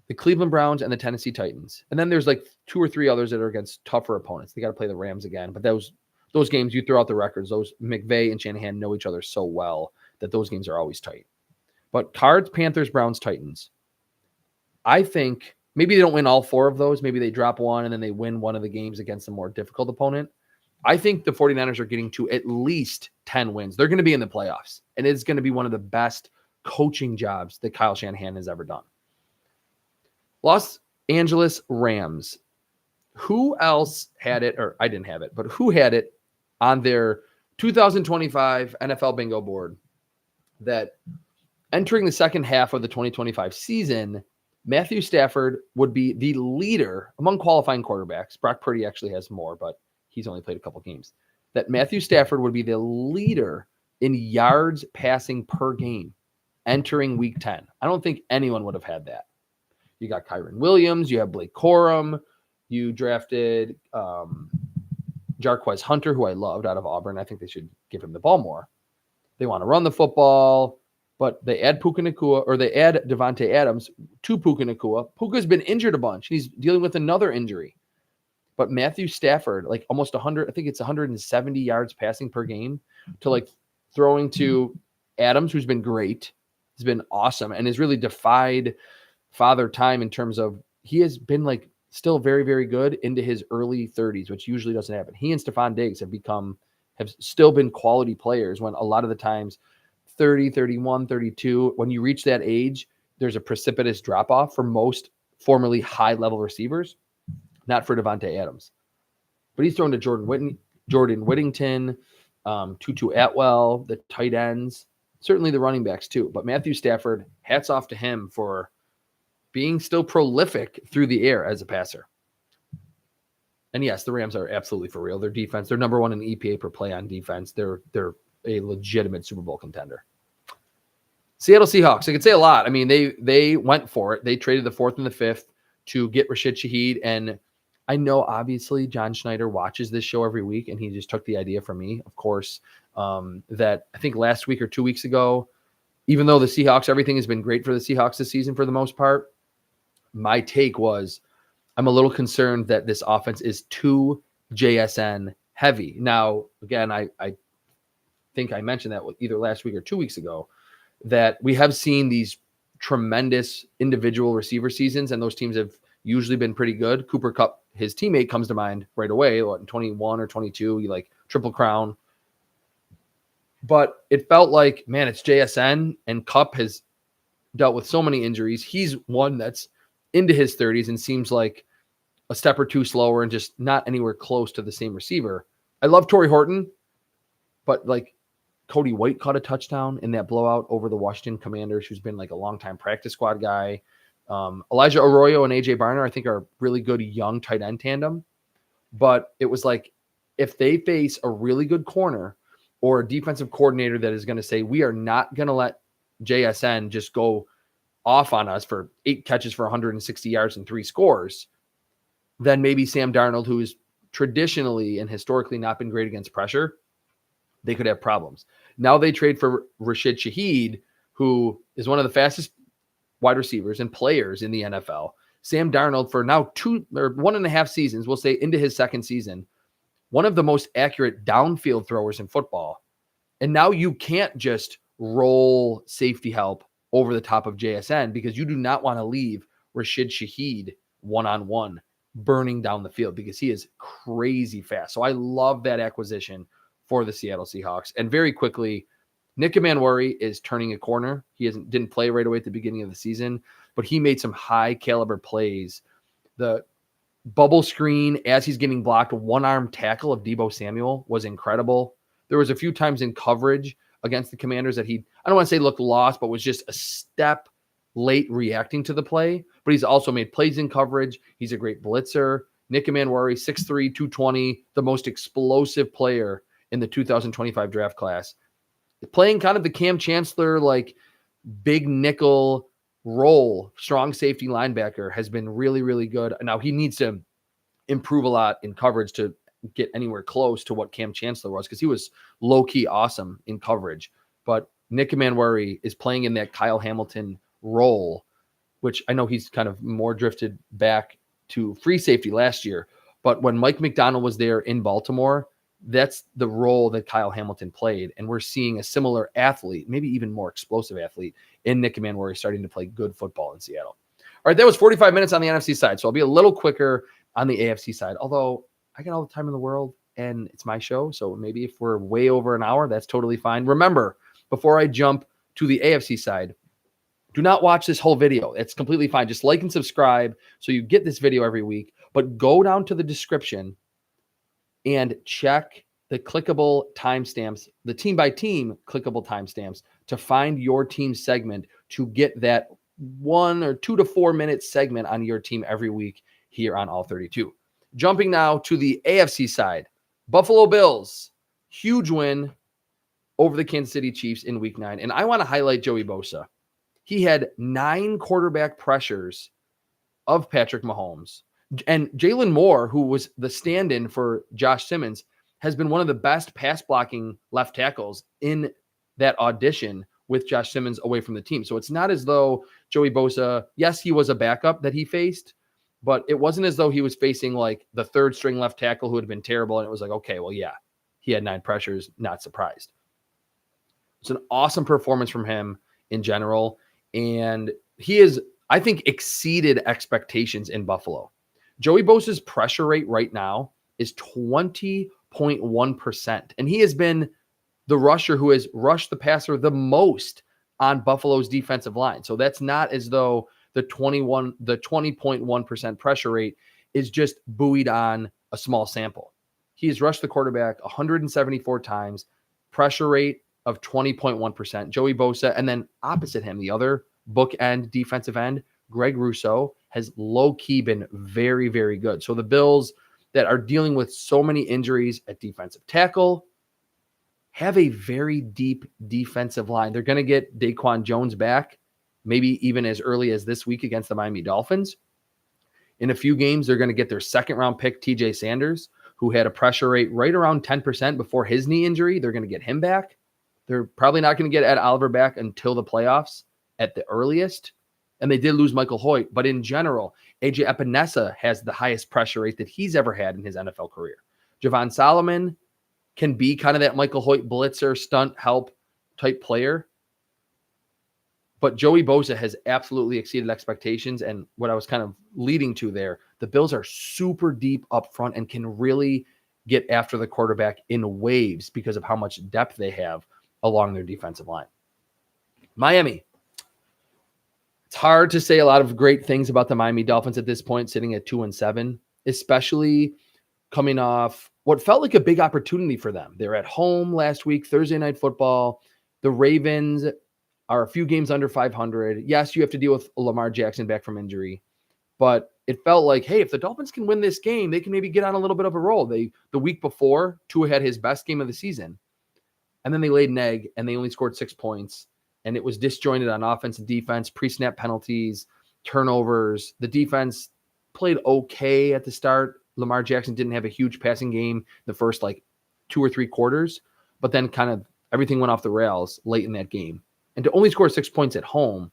S1: The Cleveland Browns and the Tennessee Titans. And then there's like 2 or 3 others that are against tougher opponents. They got to play the Rams again. But those games, you throw out the records. Those McVay and Shanahan know each other so well that those games are always tight. But Cards, Panthers, Browns, Titans. I think maybe they don't win all 4 of those. Maybe they drop one and then they win one of the games against a more difficult opponent. I think the 49ers are getting to at least 10 wins. They're going to be in the playoffs. And it's going to be one of the best coaching jobs that Kyle Shanahan has ever done. Los Angeles Rams. Who else had it, or I didn't have it, but who had it on their 2025 NFL bingo board that entering the second half of the 2025 season, Matthew Stafford would be the leader among qualifying quarterbacks. Brock Purdy actually has more, but he's only played a couple games. That Matthew Stafford would be the leader in yards passing per game entering week 10. I don't think anyone would have had that. You got Kyron Williams, you have Blake Corum, you drafted Jarquez Hunter, who I loved out of Auburn. I think they should give him the ball more. They want to run the football, but they add Puka Nacua, or they add Devontae Adams to Puka Nacua. Puka's been injured a bunch. He's dealing with another injury. But Matthew Stafford, like almost 100, I think it's 170 yards passing per game, to like throwing to Adams, who's been great. He's been awesome and has really defied father time in terms of he has been like still very, very good into his early 30s, which usually doesn't happen. He and Stephon Diggs have still been quality players when a lot of the times 30, 31, 32, when you reach that age, there's a precipitous drop-off for most formerly high-level receivers, not for Devontae Adams. But he's thrown to Jordan Whittington, Tutu Atwell, the tight ends, certainly the running backs too. But Matthew Stafford, hats off to him for being still prolific through the air as a passer. And yes, the Rams are absolutely for real. Their defense, they're number one in EPA per play on defense. They're a legitimate Super Bowl contender. Seattle Seahawks, I could say a lot. I mean, they went for it. They traded the 4th and the 5th to get Rashid Shaheed. And I know, obviously, John Schneider watches this show every week, and he just took the idea from me, of course, that I think last week or 2 weeks ago, even though the Seahawks, everything has been great for the Seahawks this season for the most part, my take was I'm a little concerned that this offense is too JSN heavy. Now, again, I think I mentioned that either last week or 2 weeks ago, that we have seen these tremendous individual receiver seasons, and those teams have usually been pretty good. Cooper Kupp, his teammate, comes to mind right away. In 21 or 22, he like triple crown. But it felt like, man, it's JSN, and Kupp has dealt with so many injuries. He's one that's into his 30s and seems like a step or two slower and just not anywhere close to the same receiver. I love Torrey Horton, but like Cody White caught a touchdown in that blowout over the Washington Commanders, who's been like a longtime practice squad guy. Elijah Arroyo and AJ Barner, I think, are really good young tight end tandem. But it was like, if they face a really good corner or a defensive coordinator that is going to say, we are not going to let JSN just go off on us for 8 catches for 160 yards and 3 scores, then maybe Sam Darnold, who is traditionally and historically not been great against pressure, they could have problems. Now they trade for Rashid Shaheed, who is one of the fastest wide receivers and players in the NFL. Sam Darnold, for now 1.5 seasons, we'll say into his second season, one of the most accurate downfield throwers in football. And now you can't just roll safety help over the top of JSN, because you do not want to leave Rashid Shaheed one-on-one burning down the field, because he is crazy fast. So I love that acquisition for the Seattle Seahawks. And very quickly, Nick Manwari is turning a corner. He didn't play right away at the beginning of the season, but he made some high caliber plays. The bubble screen as he's getting blocked, one-arm tackle of Deebo Samuel was incredible. There was a few times in coverage against the Commanders that I don't want to say looked lost, but was just a step late reacting to the play. But he's also made plays in coverage. He's a great blitzer. Nick Manwari, 6'3", 220, the most explosive player in the 2025 draft class. Playing kind of the Cam Chancellor, like big nickel role, strong safety linebacker, has been really, really good. Now he needs to improve a lot in coverage to get anywhere close to what Cam Chancellor was, because he was low-key awesome in coverage. But Nick Manwari is playing in that Kyle Hamilton role, which I know he's kind of more drifted back to free safety last year. But when Mike McDonald was there in Baltimore, that's the role that Kyle Hamilton played. And we're seeing a similar athlete, maybe even more explosive athlete, in Nick Manwari starting to play good football in Seattle. All right, that was 45 minutes on the NFC side. So I'll be a little quicker on the AFC side, although I got all the time in the world and it's my show. So maybe if we're way over an hour, that's totally fine. Remember, before I jump to the AFC side, do not watch this whole video. It's completely fine. Just like and subscribe so you get this video every week. But go down to the description and check the clickable timestamps, the team by team clickable timestamps to find your team segment to get that 1 or 2 to 4 minute segment on your team every week here on All 32. Jumping now to the AFC side, Buffalo Bills, huge win over the Kansas City Chiefs in week 9. And I want to highlight Joey Bosa. He had 9 quarterback pressures of Patrick Mahomes. And Jalen Moore, who was the stand-in for Josh Simmons, has been one of the best pass blocking left tackles in that audition with Josh Simmons away from the team. So it's not as though Joey Bosa, yes, he was a backup that he faced, but it wasn't as though he was facing like the third string left tackle who had been terrible. And it was like, okay, well, yeah, he had 9 pressures, not surprised. It's an awesome performance from him in general. And he is, I think, exceeded expectations in Buffalo. Joey Bosa's pressure rate right now is 20.1%. And he has been the rusher who has rushed the passer the most on Buffalo's defensive line. So that's not as though the 20.1% pressure rate is just buoyed on a small sample. He has rushed the quarterback 174 times, pressure rate of 20.1%. Joey Bosa, and then opposite him, the other bookend defensive end, Greg Rousseau, has low-key been very, very good. So the Bills that are dealing with so many injuries at defensive tackle have a very deep defensive line. They're going to get Daquan Jones back, maybe even as early as this week against the Miami Dolphins. In a few games, they're going to get their second-round pick, TJ Sanders, who had a pressure rate right around 10% before his knee injury. They're going to get him back. They're probably not going to get Ed Oliver back until the playoffs at the earliest. And they did lose Michael Hoyt. But in general, AJ Epinesa has the highest pressure rate that he's ever had in his NFL career. Javon Solomon can be kind of that Michael Hoyt blitzer, stunt help type player. But Joey Bosa has absolutely exceeded expectations. And what I was kind of leading to there, the Bills are super deep up front and can really get after the quarterback in waves because of how much depth they have along their defensive line. Miami. It's hard to say a lot of great things about the Miami Dolphins at this point, sitting at 2-7, especially coming off what felt like a big opportunity for them. They're at home last week, Thursday Night Football. The Ravens are a few games under 500. Yes, you have to deal with Lamar Jackson back from injury, but it felt like, hey, if the Dolphins can win this game, they can maybe get on a little bit of a roll. The week before, Tua had his best game of the season, and then they laid an egg, and they only scored 6 points. And it was disjointed on offense and defense, pre-snap penalties, turnovers. The defense played okay at the start. Lamar Jackson didn't have a huge passing game the first 2 or 3 quarters, but then kind of everything went off the rails late in that game. And to only score 6 points at home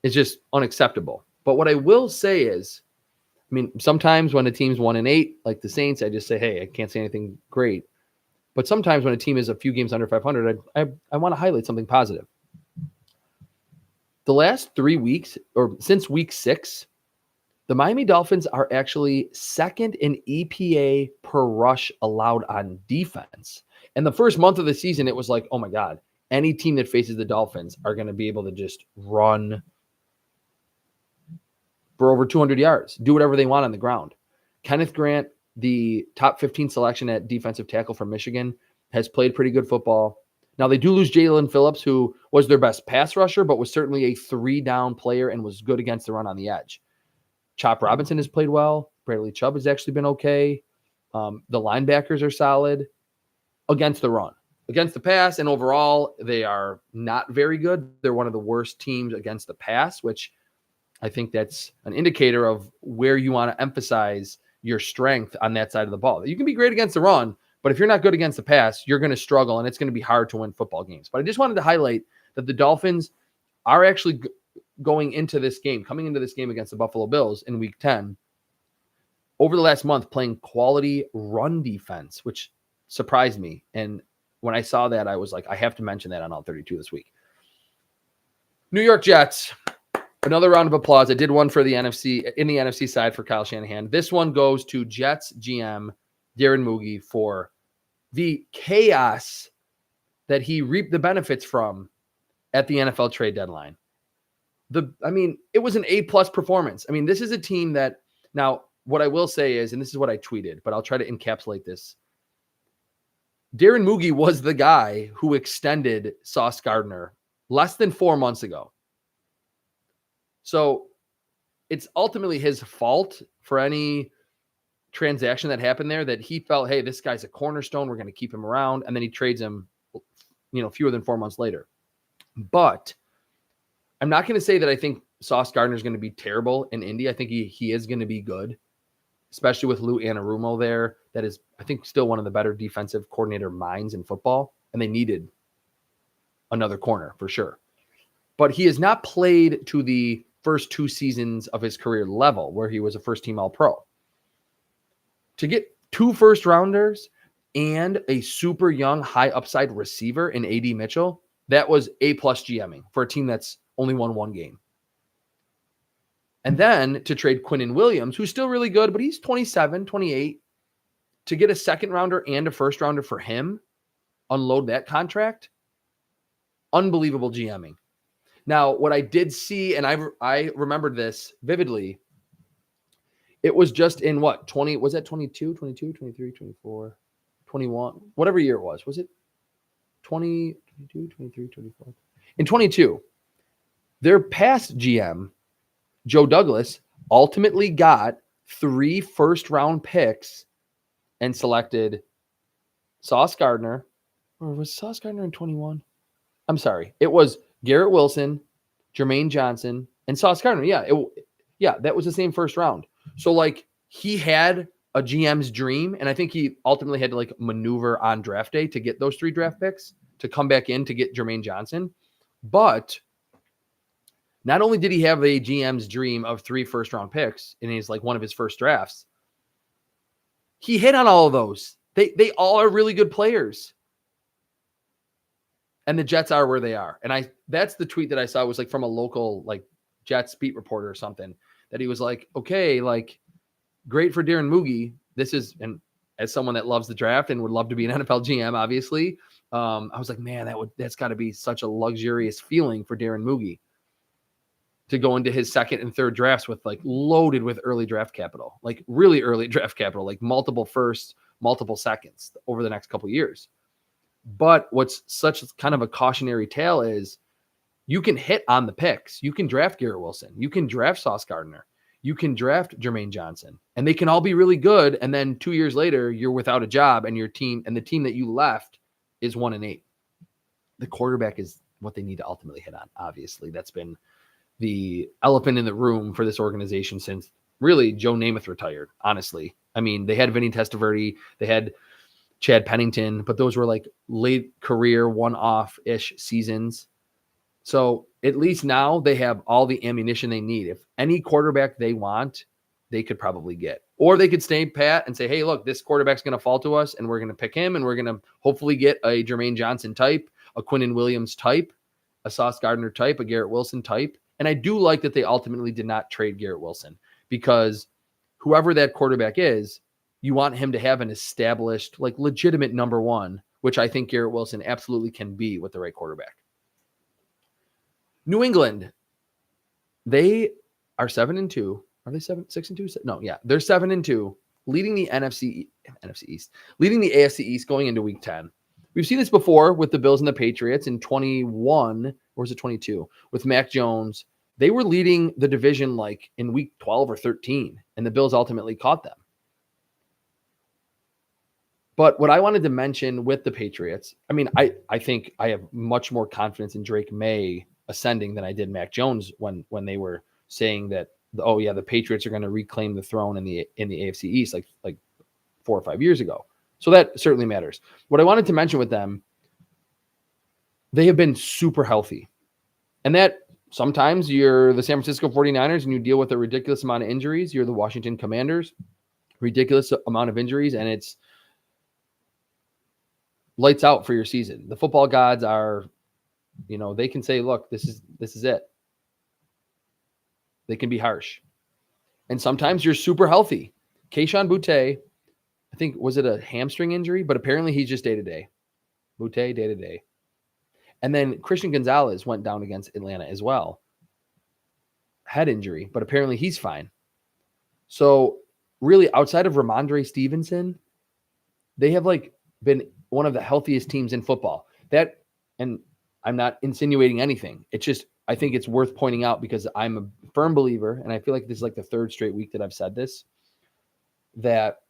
S1: is just unacceptable. But what I will say is, I mean, sometimes when a team's 1-8, like the Saints, I just say, hey, I can't say anything great. But sometimes when a team is a few games under 500, I want to highlight something positive. The last 3 weeks, or since week 6, the Miami Dolphins are actually second in EPA per rush allowed on defense. And the first month of the season, it was like, oh my God, any team that faces the Dolphins are going to be able to just run for over 200 yards, do whatever they want on the ground. Kenneth Grant, the top 15 selection at defensive tackle from Michigan, has played pretty good football. Now, they do lose Jalen Phillips, who was their best pass rusher, but was certainly a 3-down player and was good against the run on the edge. Chop Robinson has played well. Bradley Chubb has actually been okay. The linebackers are solid against the run. Against the pass and overall, they are not very good. They're one of the worst teams against the pass, which I think that's an indicator of where you want to emphasize your strength on that side of the ball. You can be great against the run, but if you're not good against the pass, you're going to struggle, and it's going to be hard to win football games. But I just wanted to highlight that the Dolphins are actually coming into this game against the Buffalo Bills in week 10, over the last month, playing quality run defense, which surprised me. And when I saw that, I was like, I have to mention that on All 32 this week. New York Jets. Another round of applause. I did one for the NFC side for Kyle Shanahan. This one goes to Jets GM Darren Moogie for the chaos that he reaped the benefits from at the NFL trade deadline. It was an A+ performance. I mean, this is a team that now what I will say is, and this is what I tweeted, but I'll try to encapsulate this. Darren Muge was the guy who extended Sauce Gardner less than 4 months ago. So it's ultimately his fault for any transaction that happened there, that he felt, hey, this guy's a cornerstone, we're going to keep him around, and then he trades him, fewer than 4 months later. But I'm not going to say that I think Sauce Gardner is going to be terrible in Indy. I think he is going to be good, especially with Lou Anarumo there. That is, I think, still one of the better defensive coordinator minds in football, and they needed another corner for sure. But he has not played to the first 2 seasons of his career level where he was a first-team All-Pro. To get 2 first-rounders and a super young, high-upside receiver in A.D. Mitchell, that was A+ GMing for a team that's only won 1 game. And then to trade Quinnen Williams, who's still really good, but he's 27, 28, to get a second-rounder and a first-rounder for him, unload that contract, unbelievable GMing. Now, what I did see, and I remembered this vividly, it was just in what, 20, was that 22, 23, 24, 21, whatever year it was. Was it 20, 22, 23, 24? In 22, their past GM, Joe Douglas, ultimately got 3 first-round picks and selected Sauce Gardner. Or was Sauce Gardner in 21? I'm sorry. It was Garrett Wilson, Jermaine Johnson, and Sauce Gardner. Yeah, that was the same first round. So, he had a GM's dream, and I think he ultimately had to, maneuver on draft day to get those 3 draft picks to come back in to get Jermaine Johnson. But not only did he have a GM's dream of 3 first-round picks, and he's one of his first drafts, he hit on all of those. They all are really good players. And the Jets are where they are. And that's the tweet that I saw was from a local Jets beat reporter or something, that he was okay, great for Darren Muge. This is, and as someone that loves the draft and would love to be an NFL GM, obviously, I was man, that's got to be such a luxurious feeling for Darren Muge to go into his second and third drafts with loaded with early draft capital, really early draft capital, multiple firsts, multiple seconds over the next couple of years. But what's such kind of a cautionary tale is you can hit on the picks. You can draft Garrett Wilson. You can draft Sauce Gardner. You can draft Jermaine Johnson, and they can all be really good. And then 2 years later, you're without a job, and your team and the team that you left is 1-8. The quarterback is what they need to ultimately hit on. Obviously, that's been the elephant in the room for this organization since really Joe Namath retired. Honestly, I mean, they had Vinny Testaverde, they had Chad Pennington, but those were late career one-off-ish seasons. So at least now they have all the ammunition they need. If any quarterback they want, they could probably get. Or they could stay pat and say, hey, look, this quarterback's going to fall to us, and we're going to pick him, and we're going to hopefully get a Jermaine Johnson type, a Quinnen Williams type, a Sauce Gardner type, a Garrett Wilson type. And I do like that they ultimately did not trade Garrett Wilson, because whoever that quarterback is, you want him to have an established, legitimate number one, which I think Garrett Wilson absolutely can be with the right quarterback. New England, they are 7-2. Are they 6-2? No, yeah, they're 7-2, leading the NFC East, leading the AFC East going into Week 10. We've seen this before with the Bills and the Patriots in 21, or was it 22, with Mac Jones. They were leading the division in Week 12 or 13, and the Bills ultimately caught them. But what I wanted to mention with the Patriots, I think I have much more confidence in Drake May ascending than I did Mac Jones when they were saying that, the Patriots are going to reclaim the throne in the AFC East like 4 or 5 years ago. So that certainly matters. What I wanted to mention with them, they have been super healthy. And that sometimes you're the San Francisco 49ers and you deal with a ridiculous amount of injuries. You're the Washington Commanders, ridiculous amount of injuries, and it's lights out for your season. The football gods are, they can say, look, this is it. They can be harsh. And sometimes you're super healthy. Kayshon Boutte, I think, was it a hamstring injury? But apparently he's just day-to-day. Boutte, day-to-day. And then Christian Gonzalez went down against Atlanta as well. Head injury, but apparently he's fine. So really, outside of Ramondre Stevenson, they have like been one of the healthiest teams in football. That, and I'm not insinuating anything. It's just, I think it's worth pointing out because I'm a firm believer, and I feel like this is like the third straight week that I've said this, that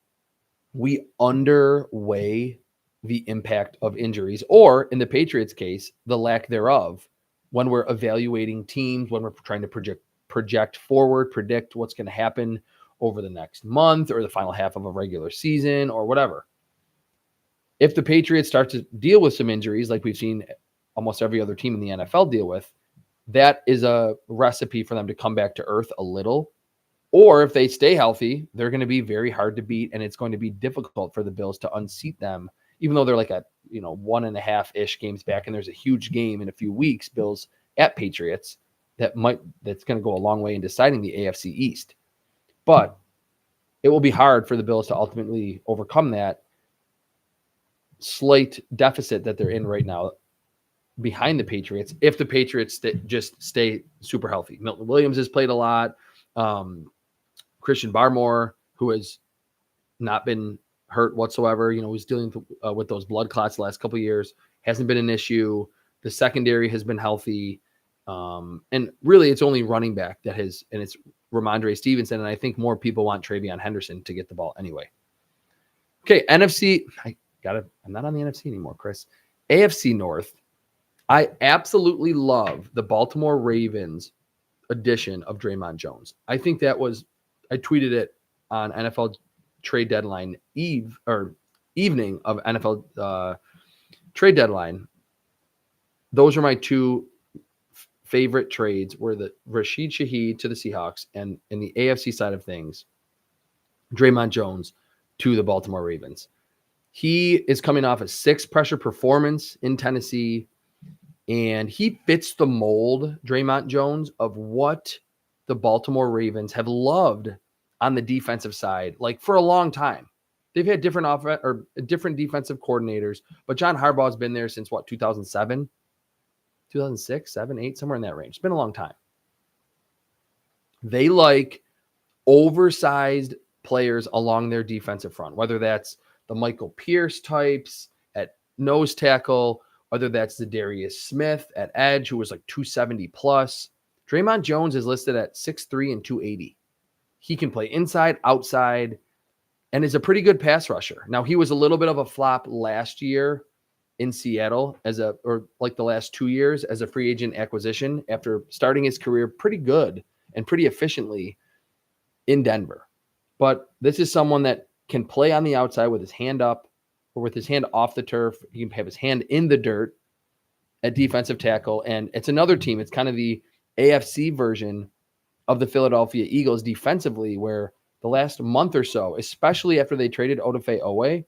S1: we underweigh the impact of injuries, or in the Patriots case, the lack thereof, when we're evaluating teams, when we're trying to project forward, predict what's going to happen over the next month or the final half of a regular season or whatever. If the Patriots start to deal with some injuries like we've seen almost every other team in the NFL deal with, that is a recipe for them to come back to earth a little. Or if they stay healthy, they're going to be very hard to beat, and it's going to be difficult for the Bills to unseat them, even though they're like a 1.5-ish games back, and there's a huge game in a few weeks, Bills at Patriots, that's going to go a long way in deciding the AFC East. But it will be hard for the Bills to ultimately overcome that slight deficit that they're in right now behind the Patriots if the Patriots just stay super healthy. Milton Williams has played a lot. Christian Barmore, who has not been hurt whatsoever, was dealing with those blood clots the last couple of years, hasn't been an issue. The secondary has been healthy. And really it's only running back and it's Ramondre Stevenson. And I think more people want Travion Henderson to get the ball anyway. Okay. NFC. I'm not on the NFC anymore, Chris. AFC North. I absolutely love the Baltimore Ravens addition of Draymond Jones. I think I tweeted it on NFL trade deadline evening of NFL trade deadline. Those are my two favorite trades, were the Rashid Shaheed to the Seahawks, and in the AFC side of things, Draymond Jones to the Baltimore Ravens. He is coming off a 6 pressure performance in Tennessee, and he fits the mold, Draymond Jones, of what the Baltimore Ravens have loved on the defensive side, like for a long time. They've had different defensive coordinators, but John Harbaugh has been there since 2007, 2006, 7, 8, somewhere in that range. It's been a long time. They like oversized players along their defensive front, whether that's the Michael Pierce types at nose tackle, whether that's the Darius Smith at edge, who was like 270 plus. Draymond Jones is listed at 6'3" and 280. He can play inside, outside, and is a pretty good pass rusher. Now, he was a little bit of a flop last year in Seattle or like the last 2 years as a free agent acquisition after starting his career pretty good and pretty efficiently in Denver. But this is someone that can play on the outside with his hand up or with his hand off the turf. He can have his hand in the dirt at defensive tackle. And it's another team. It's kind of the AFC version of the Philadelphia Eagles defensively, where the last month or so, especially after they traded Odafe Owe,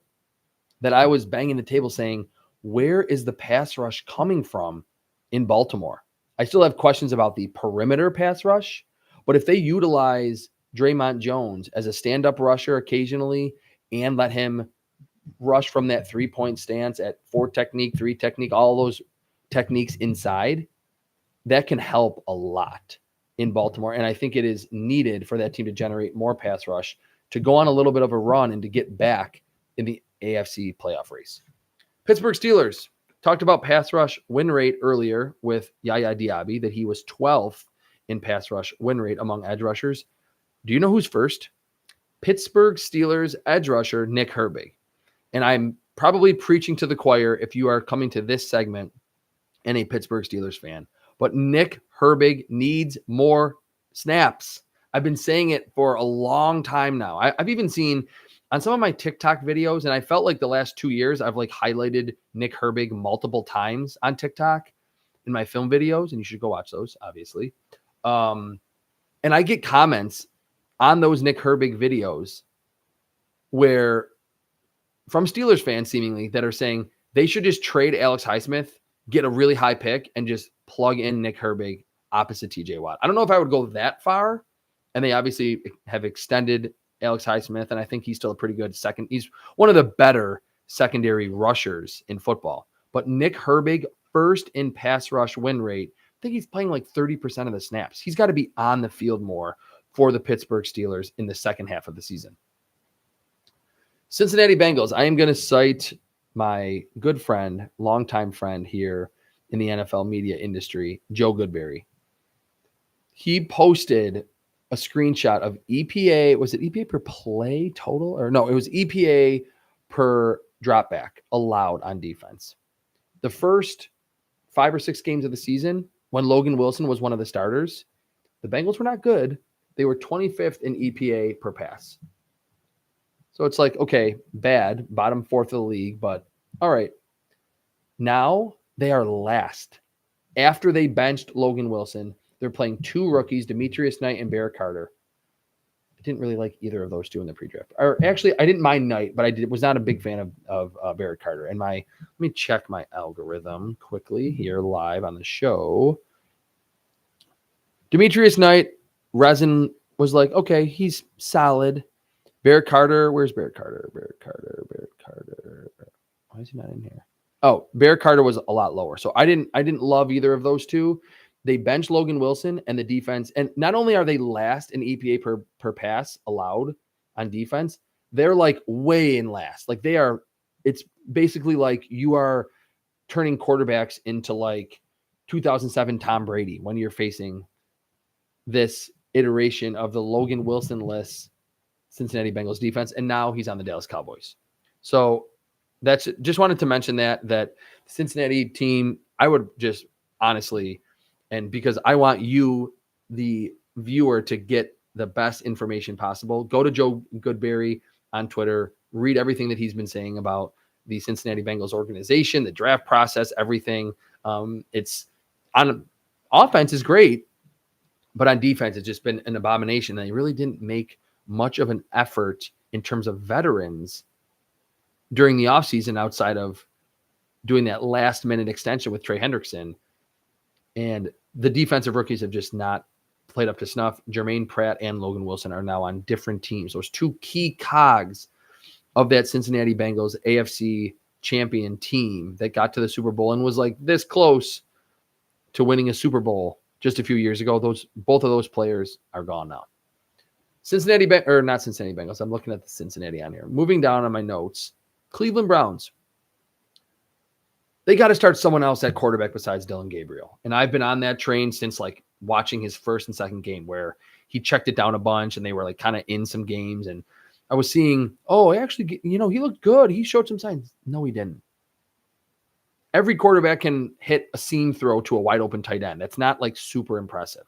S1: that I was banging the table saying, where is the pass rush coming from in Baltimore? I still have questions about the perimeter pass rush, but if they utilize Draymond Jones as a stand-up rusher occasionally and let him rush from that 3-point stance at 4 technique, 3 technique, all those techniques inside, that can help a lot in Baltimore. And I think it is needed for that team to generate more pass rush, to go on a little bit of a run and to get back in the AFC playoff race. Pittsburgh Steelers, talked about pass rush win rate earlier with Yaya Diaby, that he was 12th in pass rush win rate among edge rushers. Do you know who's first? Pittsburgh Steelers edge rusher Nick Herbig. And I'm probably preaching to the choir if you are coming to this segment and a Pittsburgh Steelers fan. But Nick Herbig needs more snaps. I've been saying it for a long time now. I've even seen on some of my TikTok videos, and I felt like the last 2 years I've like highlighted Nick Herbig multiple times on TikTok in my film videos, and you should go watch those, obviously. And I get comments on those Nick Herbig videos where from Steelers fans seemingly that are saying they should just trade Alex Highsmith, get a really high pick, and just plug in Nick Herbig opposite TJ Watt. I don't know if I would go that far. And they obviously have extended Alex Highsmith, and I think he's still a pretty good second. He's one of the better secondary rushers in football. But Nick Herbig first in pass rush win rate. I think he's playing like 30% of the snaps. He's got to be on the field more for the Pittsburgh Steelers in the second half of the season. Cincinnati Bengals. I am going to cite my good friend, longtime friend here in the NFL media industry, Joe Goodberry. He posted a screenshot of EPA. Was it EPA per play total? Or no, it was EPA per dropback allowed on defense. The first 5 or 6 games of the season, when Logan Wilson was one of the starters, the Bengals were not good. They were 25th in EPA per pass. So it's like, okay, bad, bottom 4th of the league, but all right. Now they are last. After they benched Logan Wilson, they're playing 2 rookies, Demetrius Knight and Bear Carter. I didn't really like either of those 2 in the pre-draft. Or actually, I didn't mind Knight, but I was not a big fan of Bear Carter. And let me check my algorithm quickly here live on the show. Demetrius Knight, Resin was like, okay, he's solid. Bear Carter, where's Bear Carter? Bear Carter. Why is he not in here? Oh, Bear Carter was a lot lower. So I didn't love either of those 2. They benched Logan Wilson and the defense. And not only are they last in EPA per pass allowed on defense, they're like way in last. Like it's basically like you are turning quarterbacks into like 2007 Tom Brady when you're facing this iteration of the Logan Wilson-less Cincinnati Bengals defense, and now he's on the Dallas Cowboys. So that's just wanted to mention that Cincinnati team, I would just honestly, and because I want you, the viewer, to get the best information possible, go to Joe Goodberry on Twitter, read everything that he's been saying about the Cincinnati Bengals organization, the draft process, everything. It's on offense is great, but on defense, it's just been an abomination. They really didn't make much of an effort in terms of veterans during the offseason outside of doing that last minute extension with Trey Hendrickson. And the defensive rookies have just not played up to snuff. Jermaine Pratt and Logan Wilson are now on different teams. Those 2 key cogs of that Cincinnati Bengals AFC champion team that got to the Super Bowl and was like this close to winning a Super Bowl just a few years ago. Both of those players are gone now. Not Cincinnati Bengals. I'm looking at the Cincinnati on here. Moving down on my notes, Cleveland Browns. They got to start someone else at quarterback besides Dillon Gabriel. And I've been on that train since like watching his first and second game where he checked it down a bunch and they were like kind of in some games. And I was seeing, actually, he looked good. He showed some signs. No, he didn't. Every quarterback can hit a seam throw to a wide open tight end. That's not like super impressive.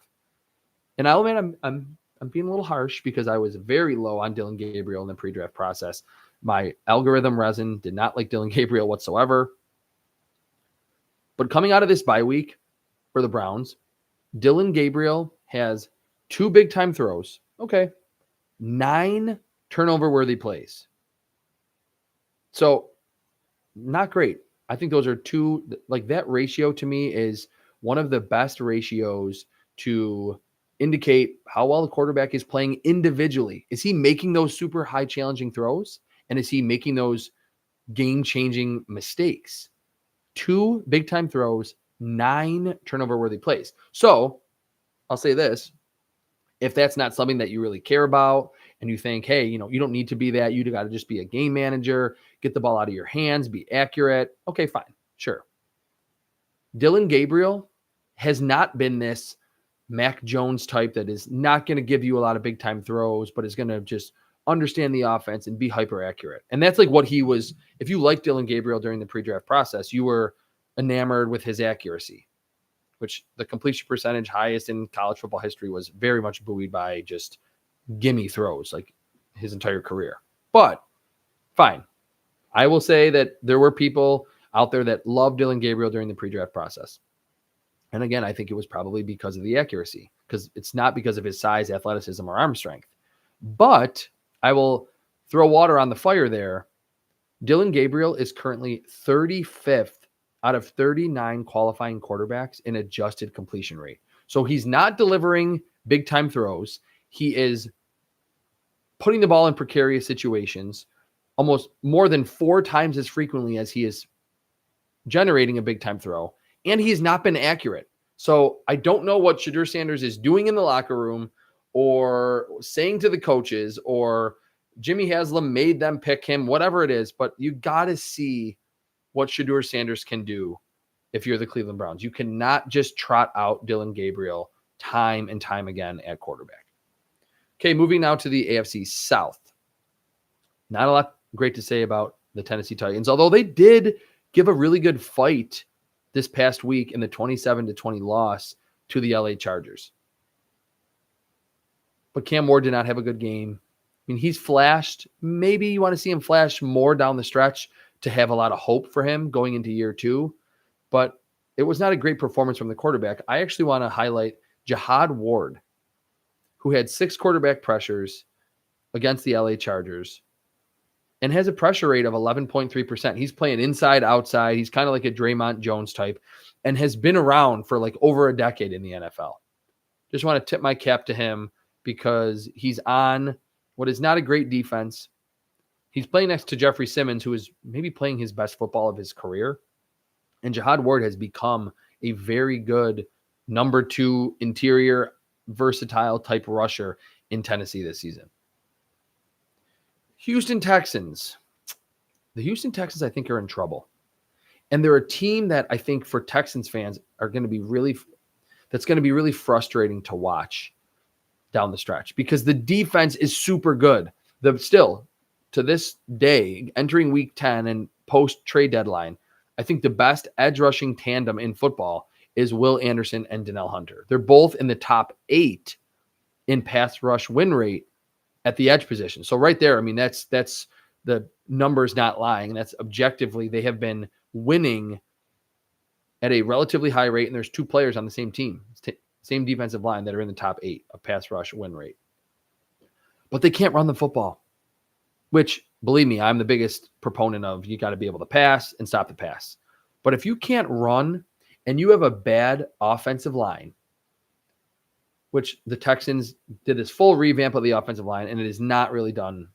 S1: And I'll admit I'm being a little harsh because I was very low on Dillon Gabriel in the pre-draft process. My algorithm Resin did not like Dillon Gabriel whatsoever. But coming out of this bye week for the Browns, Dillon Gabriel has 2 big-time throws. Okay. 9 turnover-worthy plays. So, not great. I think those are 2, like that ratio to me is one of the best ratios to indicate how well the quarterback is playing individually. Is he making those super high challenging throws? And is he making those game-changing mistakes? 2 big-time throws, 9 turnover-worthy plays. So I'll say this. If that's not something that you really care about and you think, hey, you don't need to be that. You got to just be a game manager, get the ball out of your hands, be accurate. Okay, fine. Sure. Dillon Gabriel has not been this Mac Jones type that is not going to give you a lot of big time throws, but is going to just understand the offense and be hyper accurate. And that's like what he was. If you liked Dillon Gabriel during the pre-draft process, you were enamored with his accuracy, which the completion percentage highest in college football history was very much buoyed by just gimme throws like his entire career. But fine. I will say that there were people out there that loved Dillon Gabriel during the pre-draft process. And again, I think it was probably because of the accuracy, because it's not because of his size, athleticism, or arm strength. But I will throw water on the fire there. Dillon Gabriel is currently 35th out of 39 qualifying quarterbacks in adjusted completion rate. So he's not delivering big-time throws. He is putting the ball in precarious situations almost more than 4 times as frequently as he is generating a big-time throw. and he's not been accurate. So I don't know what Shedeur Sanders is doing in the locker room or saying to the coaches, or Jimmy Haslam made them pick him, whatever it is, but you got to see what Shedeur Sanders can do if you're the Cleveland Browns. You cannot just trot out Dylan Gabriel time and time again at quarterback. Okay, moving now to the AFC South. Not a lot great to say about the Tennessee Titans, although they did give a really good fight this past week in the 27-20 loss to the LA Chargers. But Cam Ward did not have a good game. I mean, he's flashed. Maybe you want to see him flash more down the stretch to have a lot of hope for him going into year 2. But it was not a great performance from the quarterback. I actually want to highlight Jihad Ward, who had 6 quarterback pressures against the LA Chargers and has a pressure rate of 11.3%. He's playing inside, outside. He's kind of like a Draymond Jones type and has been around for like over a decade in the NFL. Just want to tip my cap to him because he's on what is not a great defense. He's playing next to Jeffrey Simmons, who is maybe playing his best football of his career. And Jihad Ward has become a very good number 2 interior, versatile type rusher in Tennessee this season. Houston Texans. The Houston Texans, I think, are in trouble. And they're a team that I think for Texans fans are going to be that's going to be really frustrating to watch down the stretch because the defense is super good. Still, to this day, entering week 10 and post-trade deadline, I think the best edge rushing tandem in football is Will Anderson and Donnell Hunter. They're both in the top 8 in pass rush win rate at the edge position. So right there, I mean, that's the numbers not lying. And that's objectively, they have been winning at a relatively high rate. And there's 2 players on the same team, same defensive line that are in the top 8 of pass rush win rate. But they can't run the football, which, believe me, I'm the biggest proponent of. You got to be able to pass and stop the pass. But if you can't run and you have a bad offensive line, which the Texans did this full revamp of the offensive line, and it is not really done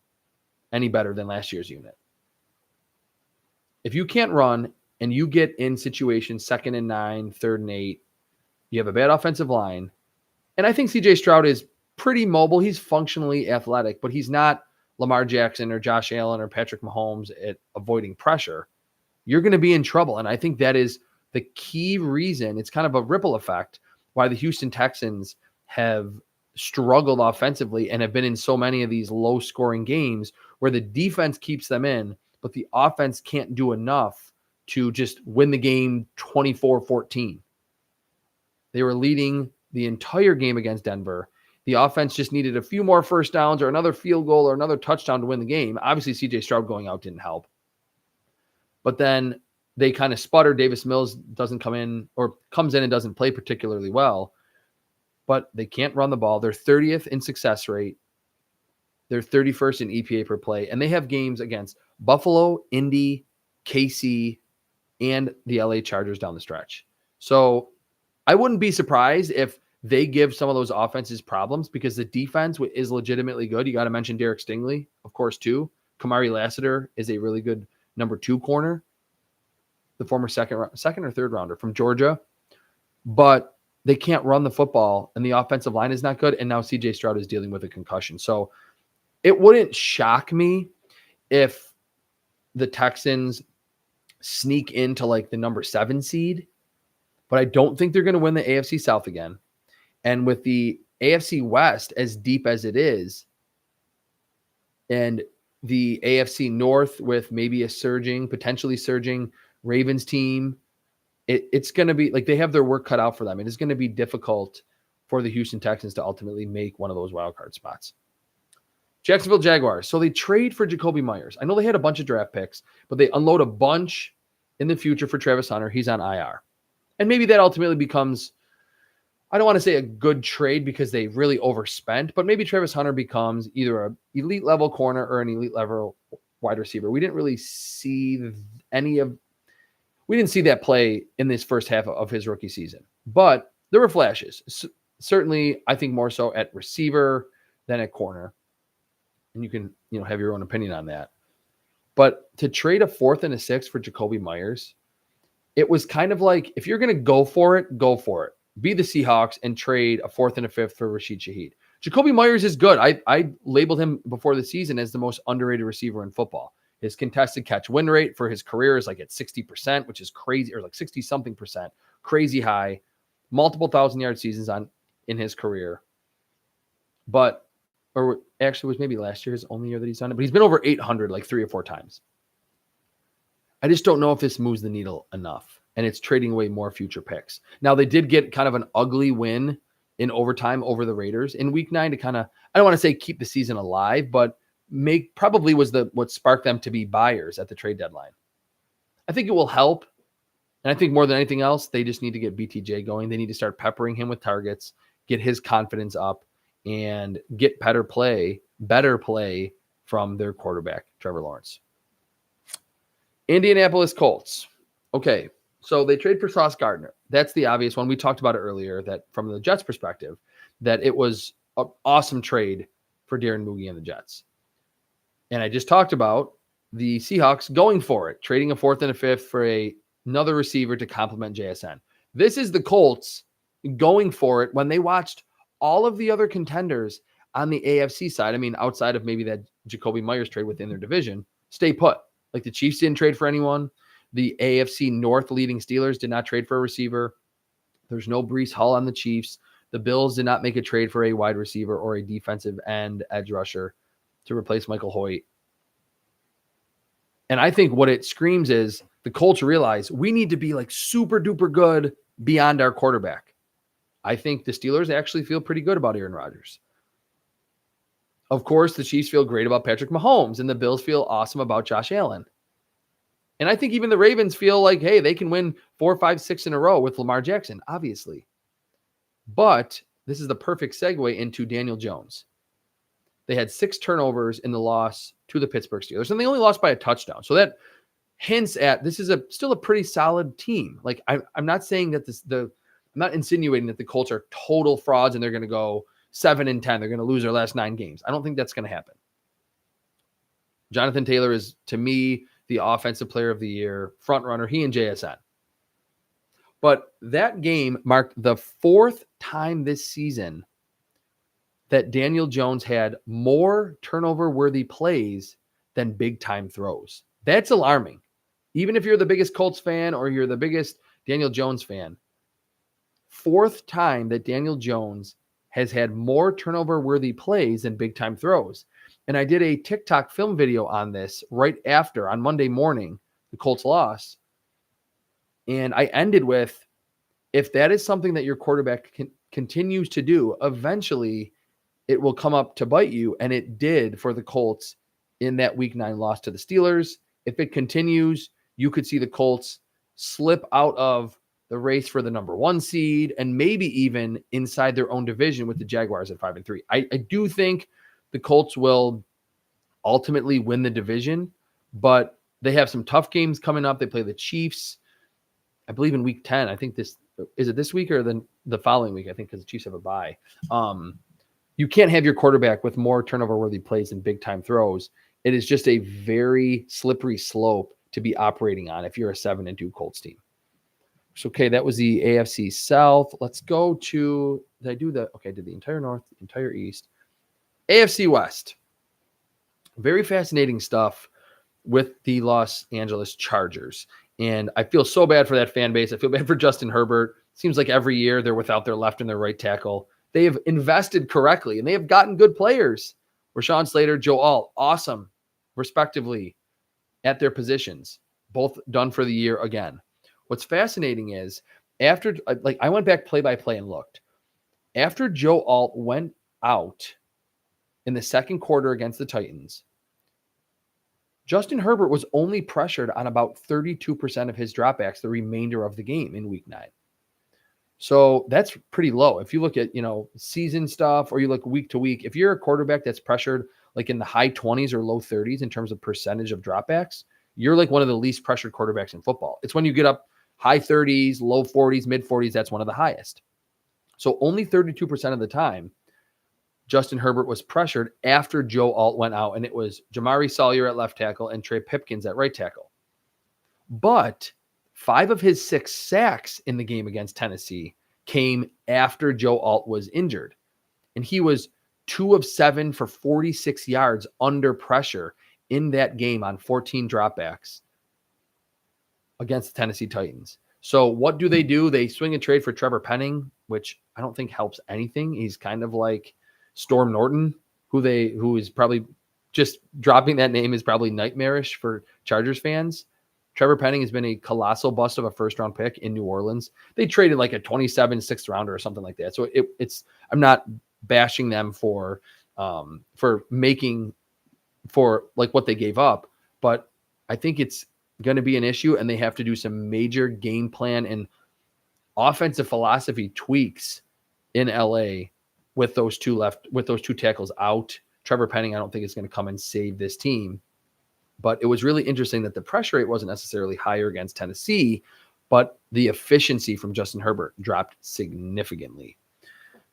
S1: any better than last year's unit. If you can't run and you get in situations 2nd and 9, 3rd and 8, you have a bad offensive line. And I think CJ Stroud is pretty mobile. He's functionally athletic, but he's not Lamar Jackson or Josh Allen or Patrick Mahomes at avoiding pressure. You're going to be in trouble. And I think that is the key reason. It's kind of a ripple effect why the Houston Texans have struggled offensively and have been in so many of these low-scoring games where the defense keeps them in, but the offense can't do enough to just win the game 24-14. They were leading the entire game against Denver. The offense just needed a few more first downs or another field goal or another touchdown to win the game. Obviously, CJ Stroud going out didn't help. But then they kind of sputtered. Davis Mills doesn't come in or comes in and doesn't play particularly well. But they can't run the ball. They're 30th in success rate. They're 31st in EPA per play. And they have games against Buffalo, Indy, KC, and the LA Chargers down the stretch. So I wouldn't be surprised if they give some of those offenses problems because the defense is legitimately good. You got to mention Derek Stingley, of course, too. Kamari Lassiter is a really good number 2 corner, the former second or third rounder from Georgia. But they can't run the football, and the offensive line is not good, and now CJ Stroud is dealing with a concussion. So it wouldn't shock me if the Texans sneak into like the number 7 seed, but I don't think they're going to win the AFC South again. And with the AFC West as deep as it is, and the AFC North with maybe a potentially surging Ravens team, it's going to be like they have their work cut out for them. It is going to be difficult for the Houston Texans to ultimately make one of those wild card spots. Jacksonville Jaguars. So they trade for Jacoby Myers. I know they had a bunch of draft picks, but they unload a bunch in the future for Travis Hunter. He's on IR. And maybe that ultimately becomes, I don't want to say a good trade because they really overspent, but maybe Travis Hunter becomes either an elite level corner or an elite level wide receiver. We didn't really see we didn't see that play in this first half of his rookie season, but there were flashes. Certainly, I think more so at receiver than at corner. And you can, have your own opinion on that. But to trade a 4th and a 6th for Jacoby Myers, it was kind of like, if you're going to go for it, go for it. Be the Seahawks and trade a 4th and a 5th for Rashid Shaheed. Jacoby Myers is good. I labeled him before the season as the most underrated receiver in football. His contested catch win rate for his career is like at 60%, which is crazy, or like 60 something percent, crazy high. Multiple 1,000-yard seasons in his career. But, or actually was maybe last year his only year that he's done it, but he's been over 800 like 3 or 4 times. I just don't know if this moves the needle enough, and it's trading away more future picks. Now, they did get kind of an ugly win in overtime over the Raiders in week 9 to kind of, I don't want to say keep the season alive, but probably was what sparked them to be buyers at the trade deadline. I think it will help. And I think more than anything else, they just need to get BTJ going. They need to start peppering him with targets, get his confidence up, and get better play from their quarterback, Trevor Lawrence. Indianapolis Colts. Okay, so they trade for Sauce Gardner. That's the obvious one. We talked about it earlier, that from the Jets' perspective, that it was an awesome trade for Darren Mugie and the Jets. And I just talked about the Seahawks going for it, trading a 4th and a 5th for another receiver to complement JSN. This is the Colts going for it when they watched all of the other contenders on the AFC side. I mean, outside of maybe that Jacoby Myers trade within their division, stay put. Like the Chiefs didn't trade for anyone. The AFC North leading Steelers did not trade for a receiver. There's no Breece Hall on the Chiefs. The Bills did not make a trade for a wide receiver or a defensive end edge rusher to replace Michael Hoyt. And I think what it screams is the Colts realize we need to be like super duper good beyond our quarterback. I think the Steelers actually feel pretty good about Aaron Rodgers. Of course, the Chiefs feel great about Patrick Mahomes, and the Bills feel awesome about Josh Allen. And I think even the Ravens feel like, hey, they can win 4, 5, 6 in a row with Lamar Jackson, obviously. But this is the perfect segue into Daniel Jones. They had 6 turnovers in the loss to the Pittsburgh Steelers, and they only lost by a touchdown. So that hints at this is still a pretty solid team. Like I'm not saying that I'm not insinuating that the Colts are total frauds and they're going to go 7-10. They're going to lose their last 9 games. I don't think that's going to happen. Jonathan Taylor is, to me, the offensive player of the year, front runner. He and JSN. But that game marked the 4th time this season that Daniel Jones had more turnover-worthy plays than big-time throws. That's alarming. Even if you're the biggest Colts fan or you're the biggest Daniel Jones fan, 4th time that Daniel Jones has had more turnover-worthy plays than big-time throws. And I did a TikTok film video on this right after, on Monday morning, the Colts lost. And I ended with, if that is something that your quarterback continues to do, eventually it will come up to bite you. And it did for the Colts in that week 9 loss to the Steelers. If it continues, you could see the Colts slip out of the race for the number 1 seed and maybe even inside their own division with the Jaguars at 5-3. I do think the Colts will ultimately win the division, but they have some tough games coming up. They play the Chiefs, I believe, in week 10. I think is it this week or the following week? I think because the Chiefs have a bye. You can't have your quarterback with more turnover-worthy plays than big-time throws. It is just a very slippery slope to be operating on if you're a 7-2 Colts team. So, okay, that was the AFC South. Let's go to, I did the entire North, the entire East. AFC West. Very fascinating stuff with the Los Angeles Chargers. And I feel so bad for that fan base. I feel bad for Justin Herbert. Seems like every year they're without their left and their right tackle. They have invested correctly, and they have gotten good players. Rashawn Slater, Joe Alt, awesome, respectively, at their positions. Both done for the year again. What's fascinating is, after, I went back play-by-play and looked. After Joe Alt went out in the second quarter against the Titans, Justin Herbert was only pressured on about 32% of his dropbacks the remainder of the game in week 9. So that's pretty low. If you look at, season stuff or you look week to week, if you're a quarterback that's pressured like in the high 20s or low 30s in terms of percentage of dropbacks, you're like one of the least pressured quarterbacks in football. It's when you get up high 30s, low 40s, mid 40s, that's one of the highest. So only 32% of the time, Justin Herbert was pressured after Joe Alt went out, and it was Jamari Salyer at left tackle and Trey Pipkins at right tackle. But 5 of his 6 sacks in the game against Tennessee came after Joe Alt was injured. And he was 2 of 7 for 46 yards under pressure in that game on 14 dropbacks against the Tennessee Titans. So what do? They swing a trade for Trevor Penning, which I don't think helps anything. He's kind of like Storm Norton, who is probably just dropping that name is probably nightmarish for Chargers fans. Trevor Penning has been a colossal bust of a first-round pick in New Orleans. They traded like a 27 sixth rounder or something like that. So it's I'm not bashing them for making for like what they gave up, but I think it's going to be an issue, and they have to do some major game plan and offensive philosophy tweaks in LA with those two tackles out. Trevor Penning, I don't think is going to come and save this team. But it was really interesting that the pressure rate wasn't necessarily higher against Tennessee, but the efficiency from Justin Herbert dropped significantly.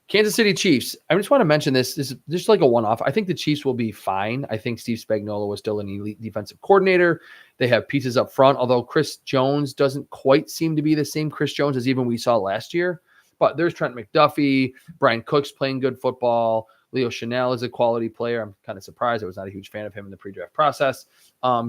S1: Kansas City Chiefs. I just want to mention this. This is just like a one-off. I think the Chiefs will be fine. I think Steve Spagnuolo was still an elite defensive coordinator. They have pieces up front, although Chris Jones doesn't quite seem to be the same Chris Jones as even we saw last year. But there's Trent McDuffie. Brian Cook's playing good football. Leo Chanel is a quality player. I'm kind of surprised. I was not a huge fan of him in the pre-draft process.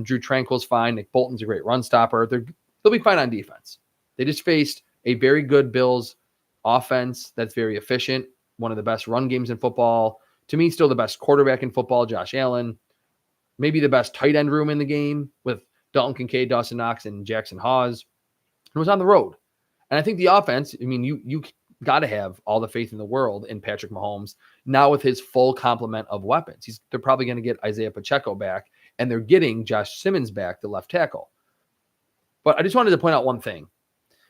S1: Drew Tranquill's fine. Nick Bolton's a great run stopper. They'll be fine on defense. They just faced a very good Bills offense that's very efficient, one of the best run games in football. To me, still the best quarterback in football, Josh Allen. Maybe the best tight end room in the game with Dalton Kincaid, Dawson Knox, and Jackson Hawes. It was on the road. And I think the offense, I mean, you got to have all the faith in the world in Patrick Mahomes now with his full complement of weapons. They're probably going to get Isaiah Pacheco back, and they're getting Josh Simmons back, the left tackle. But I just wanted to point out one thing,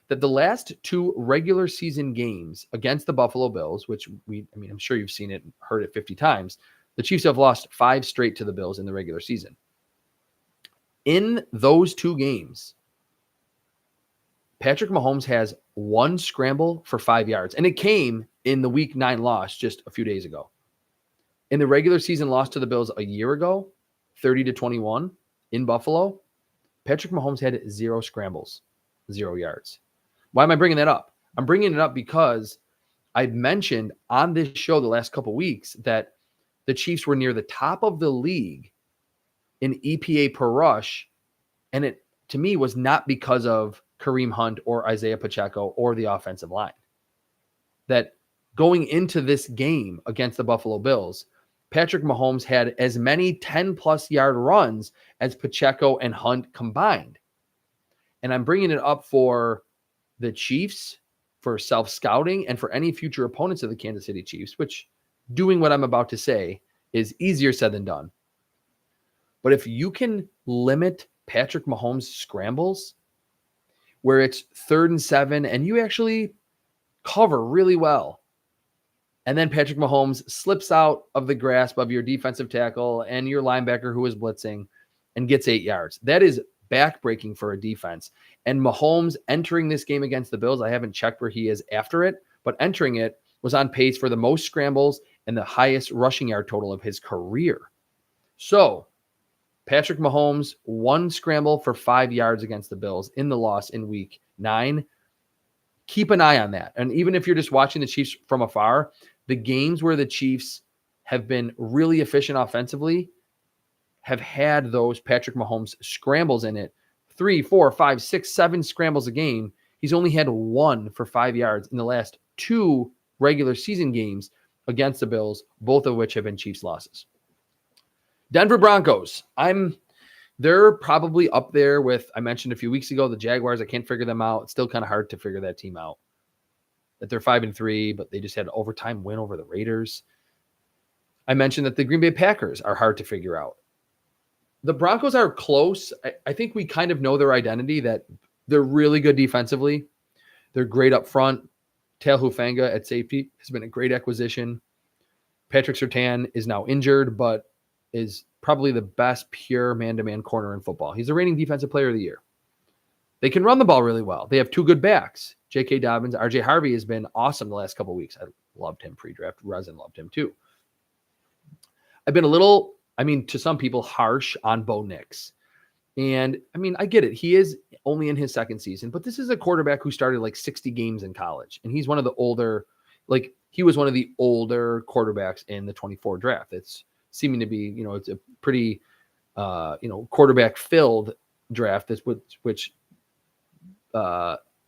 S1: that the last 2 regular season games against the Buffalo Bills, which I'm sure you've seen it and heard it 50 times, the Chiefs have lost 5 straight to the Bills in the regular season. In those 2 games, Patrick Mahomes has 1 scramble for 5 yards, and it came in the Week 9 loss just a few days ago. In the regular season loss to the Bills a year ago, 30-21 in Buffalo, Patrick Mahomes had 0 scrambles, 0 yards. Why am I bringing that up? I'm bringing it up because I've mentioned on this show the last couple of weeks that the Chiefs were near the top of the league in EPA per rush, and it, to me, was not because of Kareem Hunt or Isaiah Pacheco or the offensive line. That going into this game against the Buffalo Bills, Patrick Mahomes had as many 10-plus yard runs as Pacheco and Hunt combined. And I'm bringing it up for the Chiefs, for self-scouting, and for any future opponents of the Kansas City Chiefs, which doing what I'm about to say is easier said than done. But if you can limit Patrick Mahomes' scrambles, where it's 3rd and 7, and you actually cover really well, and then Patrick Mahomes slips out of the grasp of your defensive tackle and your linebacker who is blitzing and gets 8 yards. That is backbreaking for a defense. And Mahomes entering this game against the Bills, I haven't checked where he is after it, but entering it was on pace for the most scrambles and the highest rushing yard total of his career. So Patrick Mahomes, 1 scramble for 5 yards against the Bills in the loss in Week 9. Keep an eye on that. And even if you're just watching the Chiefs from afar, the games where the Chiefs have been really efficient offensively have had those Patrick Mahomes scrambles in it. 3, 4, 5, 6, 7 scrambles a game. He's only had 1 for 5 yards in the last 2 regular season games against the Bills, both of which have been Chiefs losses. Denver Broncos. They're probably up there with, I mentioned a few weeks ago, the Jaguars. I can't figure them out. It's still kind of hard to figure that team out. That they're 5-3, but they just had an overtime win over the Raiders. I mentioned that the Green Bay Packers are hard to figure out. The Broncos are close. I think we kind of know their identity, that they're really good defensively. They're great up front. Tail Hufanga at safety has been a great acquisition. Patrick Surtain is now injured, but is probably the best pure man-to-man corner in football. He's the reigning defensive player of the year. They can run the ball really well. They have 2 good backs. J.K. Dobbins, R.J. Harvey has been awesome the last couple of weeks. I loved him pre-draft. Resin loved him too. I've been a little, to some people, harsh on Bo Nix. And I mean, I get it. He is only in his second season, but this is a quarterback who started like 60 games in college. And he's one of the older, like he was one of the older quarterbacks in the 24 draft. It's seeming to be, it's a pretty, quarterback filled draft. Which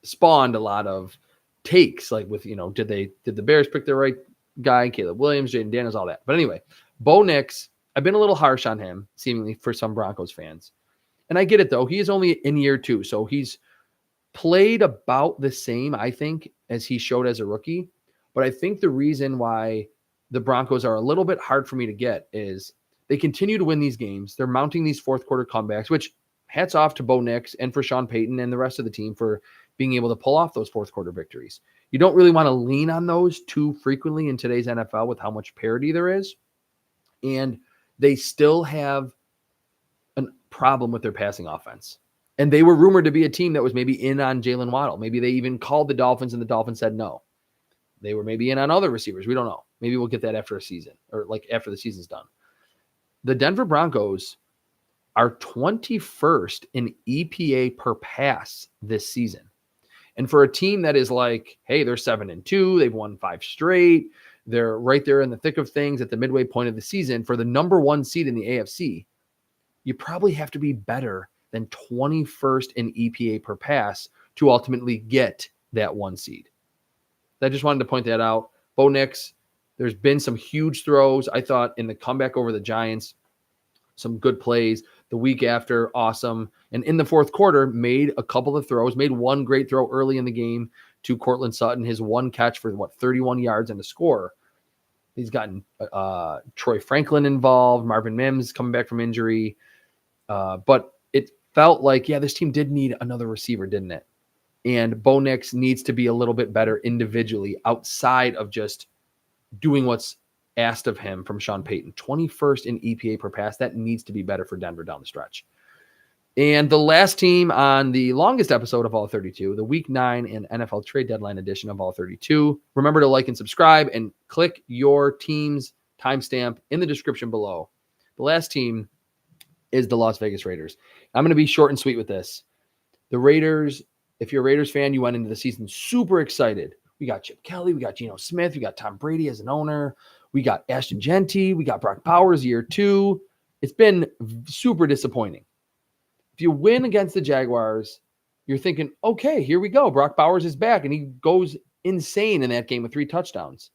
S1: spawned a lot of takes, like with, did the Bears pick the right guy? Caleb Williams, Jaden Daniels, all that. But anyway, Bo Nix, I've been a little harsh on him, seemingly, for some Broncos fans. And I get it, though. He is only in year 2, so he's played about the same, I think, as he showed as a rookie. But I think the reason why the Broncos are a little bit hard for me to get is they continue to win these games. They're mounting these fourth quarter comebacks, which hats off to Bo Nix and for Sean Payton and the rest of the team for being able to pull off those fourth quarter victories. You don't really want to lean on those too frequently in today's NFL with how much parity there is. And they still have a problem with their passing offense. And they were rumored to be a team that was maybe in on Jalen Waddle. Maybe they even called the Dolphins and the Dolphins said no. They were maybe in on other receivers. We don't know. Maybe we'll get that after a season or like after the season's done. The Denver Broncos are 21st in EPA per pass this season. And for a team that is like, hey, they're 7-2, they've won 5 straight, they're right there in the thick of things at the midway point of the season for the number 1 seed in the AFC, you probably have to be better than 21st in EPA per pass to ultimately get that 1 seed. I just wanted to point that out. Bo Nix, there's been some huge throws. I thought in the comeback over the Giants, some good plays. The week after, awesome. And in the fourth quarter, made a couple of throws, made one great throw early in the game to Cortland Sutton, his one catch for 31 yards and a score. He's gotten Troy Franklin involved, Marvin Mims coming back from injury. But it felt like, this team did need another receiver, didn't it? And Bo Nix needs to be a little bit better individually outside of just doing what's asked of him from Sean Payton. 21st in EPA per pass. That needs to be better for Denver down the stretch. And the last team on the longest episode of All 32, the Week 9 and NFL Trade Deadline edition of All 32. Remember to like and subscribe and click your team's timestamp in the description below. The last team is the Las Vegas Raiders. I'm going to be short and sweet with this. The Raiders, if you're a Raiders fan, you went into the season super excited. We got Chip Kelly, we got Geno Smith, we got Tom Brady as an owner, we got Ashton Genty, we got Brock Bowers year 2. It's been super disappointing. If you win against the Jaguars, you're thinking, okay, here we go. Brock Bowers is back, and he goes insane in that game with 3 touchdowns.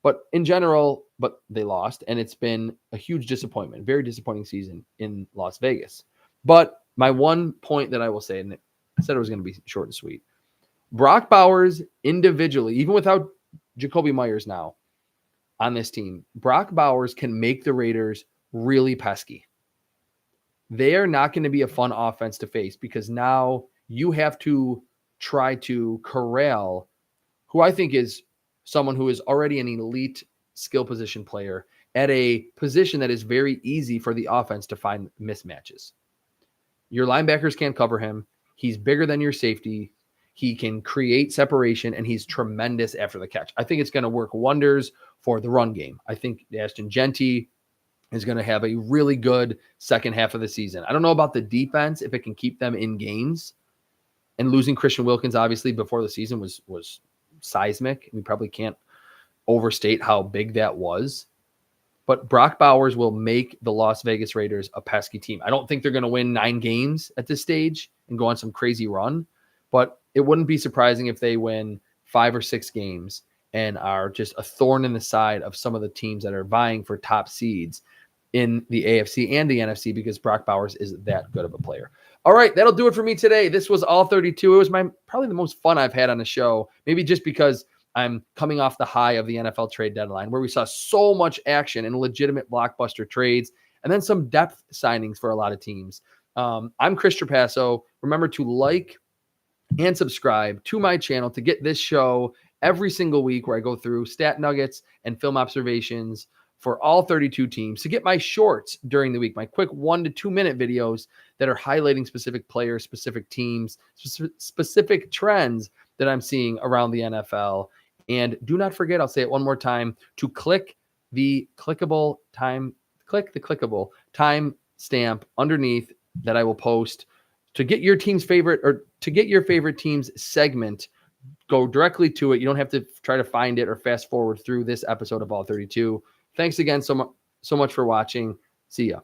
S1: But in general, they lost, and it's been a huge disappointment, very disappointing season in Las Vegas. But my one point that I will say, and I said it was going to be short and sweet, Brock Bowers individually, even without Jacoby Myers now on this team, Brock Bowers can make the Raiders really pesky. They are not going to be a fun offense to face because now you have to try to corral who I think is someone who is already an elite skill position player at a position that is very easy for the offense to find mismatches. Your linebackers can't cover him. He's bigger than your safety. He can create separation, and he's tremendous after the catch. I think it's going to work wonders for the run game. I think Ashton Genty is going to have a really good second half of the season. I don't know about the defense, if it can keep them in games. And losing Christian Wilkins, obviously, before the season was seismic. We probably can't overstate how big that was. But Brock Bowers will make the Las Vegas Raiders a pesky team. I don't think they're going to win 9 games at this stage and go on some crazy run. But it wouldn't be surprising if they win 5 or 6 games and are just a thorn in the side of some of the teams that are vying for top seeds in the AFC and the NFC because Brock Bowers is that good of a player. All right, that'll do it for me today. This was All 32. It was probably the most fun I've had on the show, maybe just because I'm coming off the high of the NFL trade deadline where we saw so much action and legitimate blockbuster trades and then some depth signings for a lot of teams. I'm Chris Trapasso. Remember to like and subscribe to my channel to get this show every single week where I go through stat nuggets and film observations for all 32 teams, to get my shorts during the week, my quick 1 to 2 minute videos that are highlighting specific players, specific teams, specific trends that I'm seeing around the NFL. And do not forget, I'll say it one more time, to click the clickable time stamp underneath that I will post to get your team's favorite or to get your favorite team's segment. Go directly to it. You don't have to try to find it or fast forward through this episode of All 32. Thanks again so much for watching. See ya.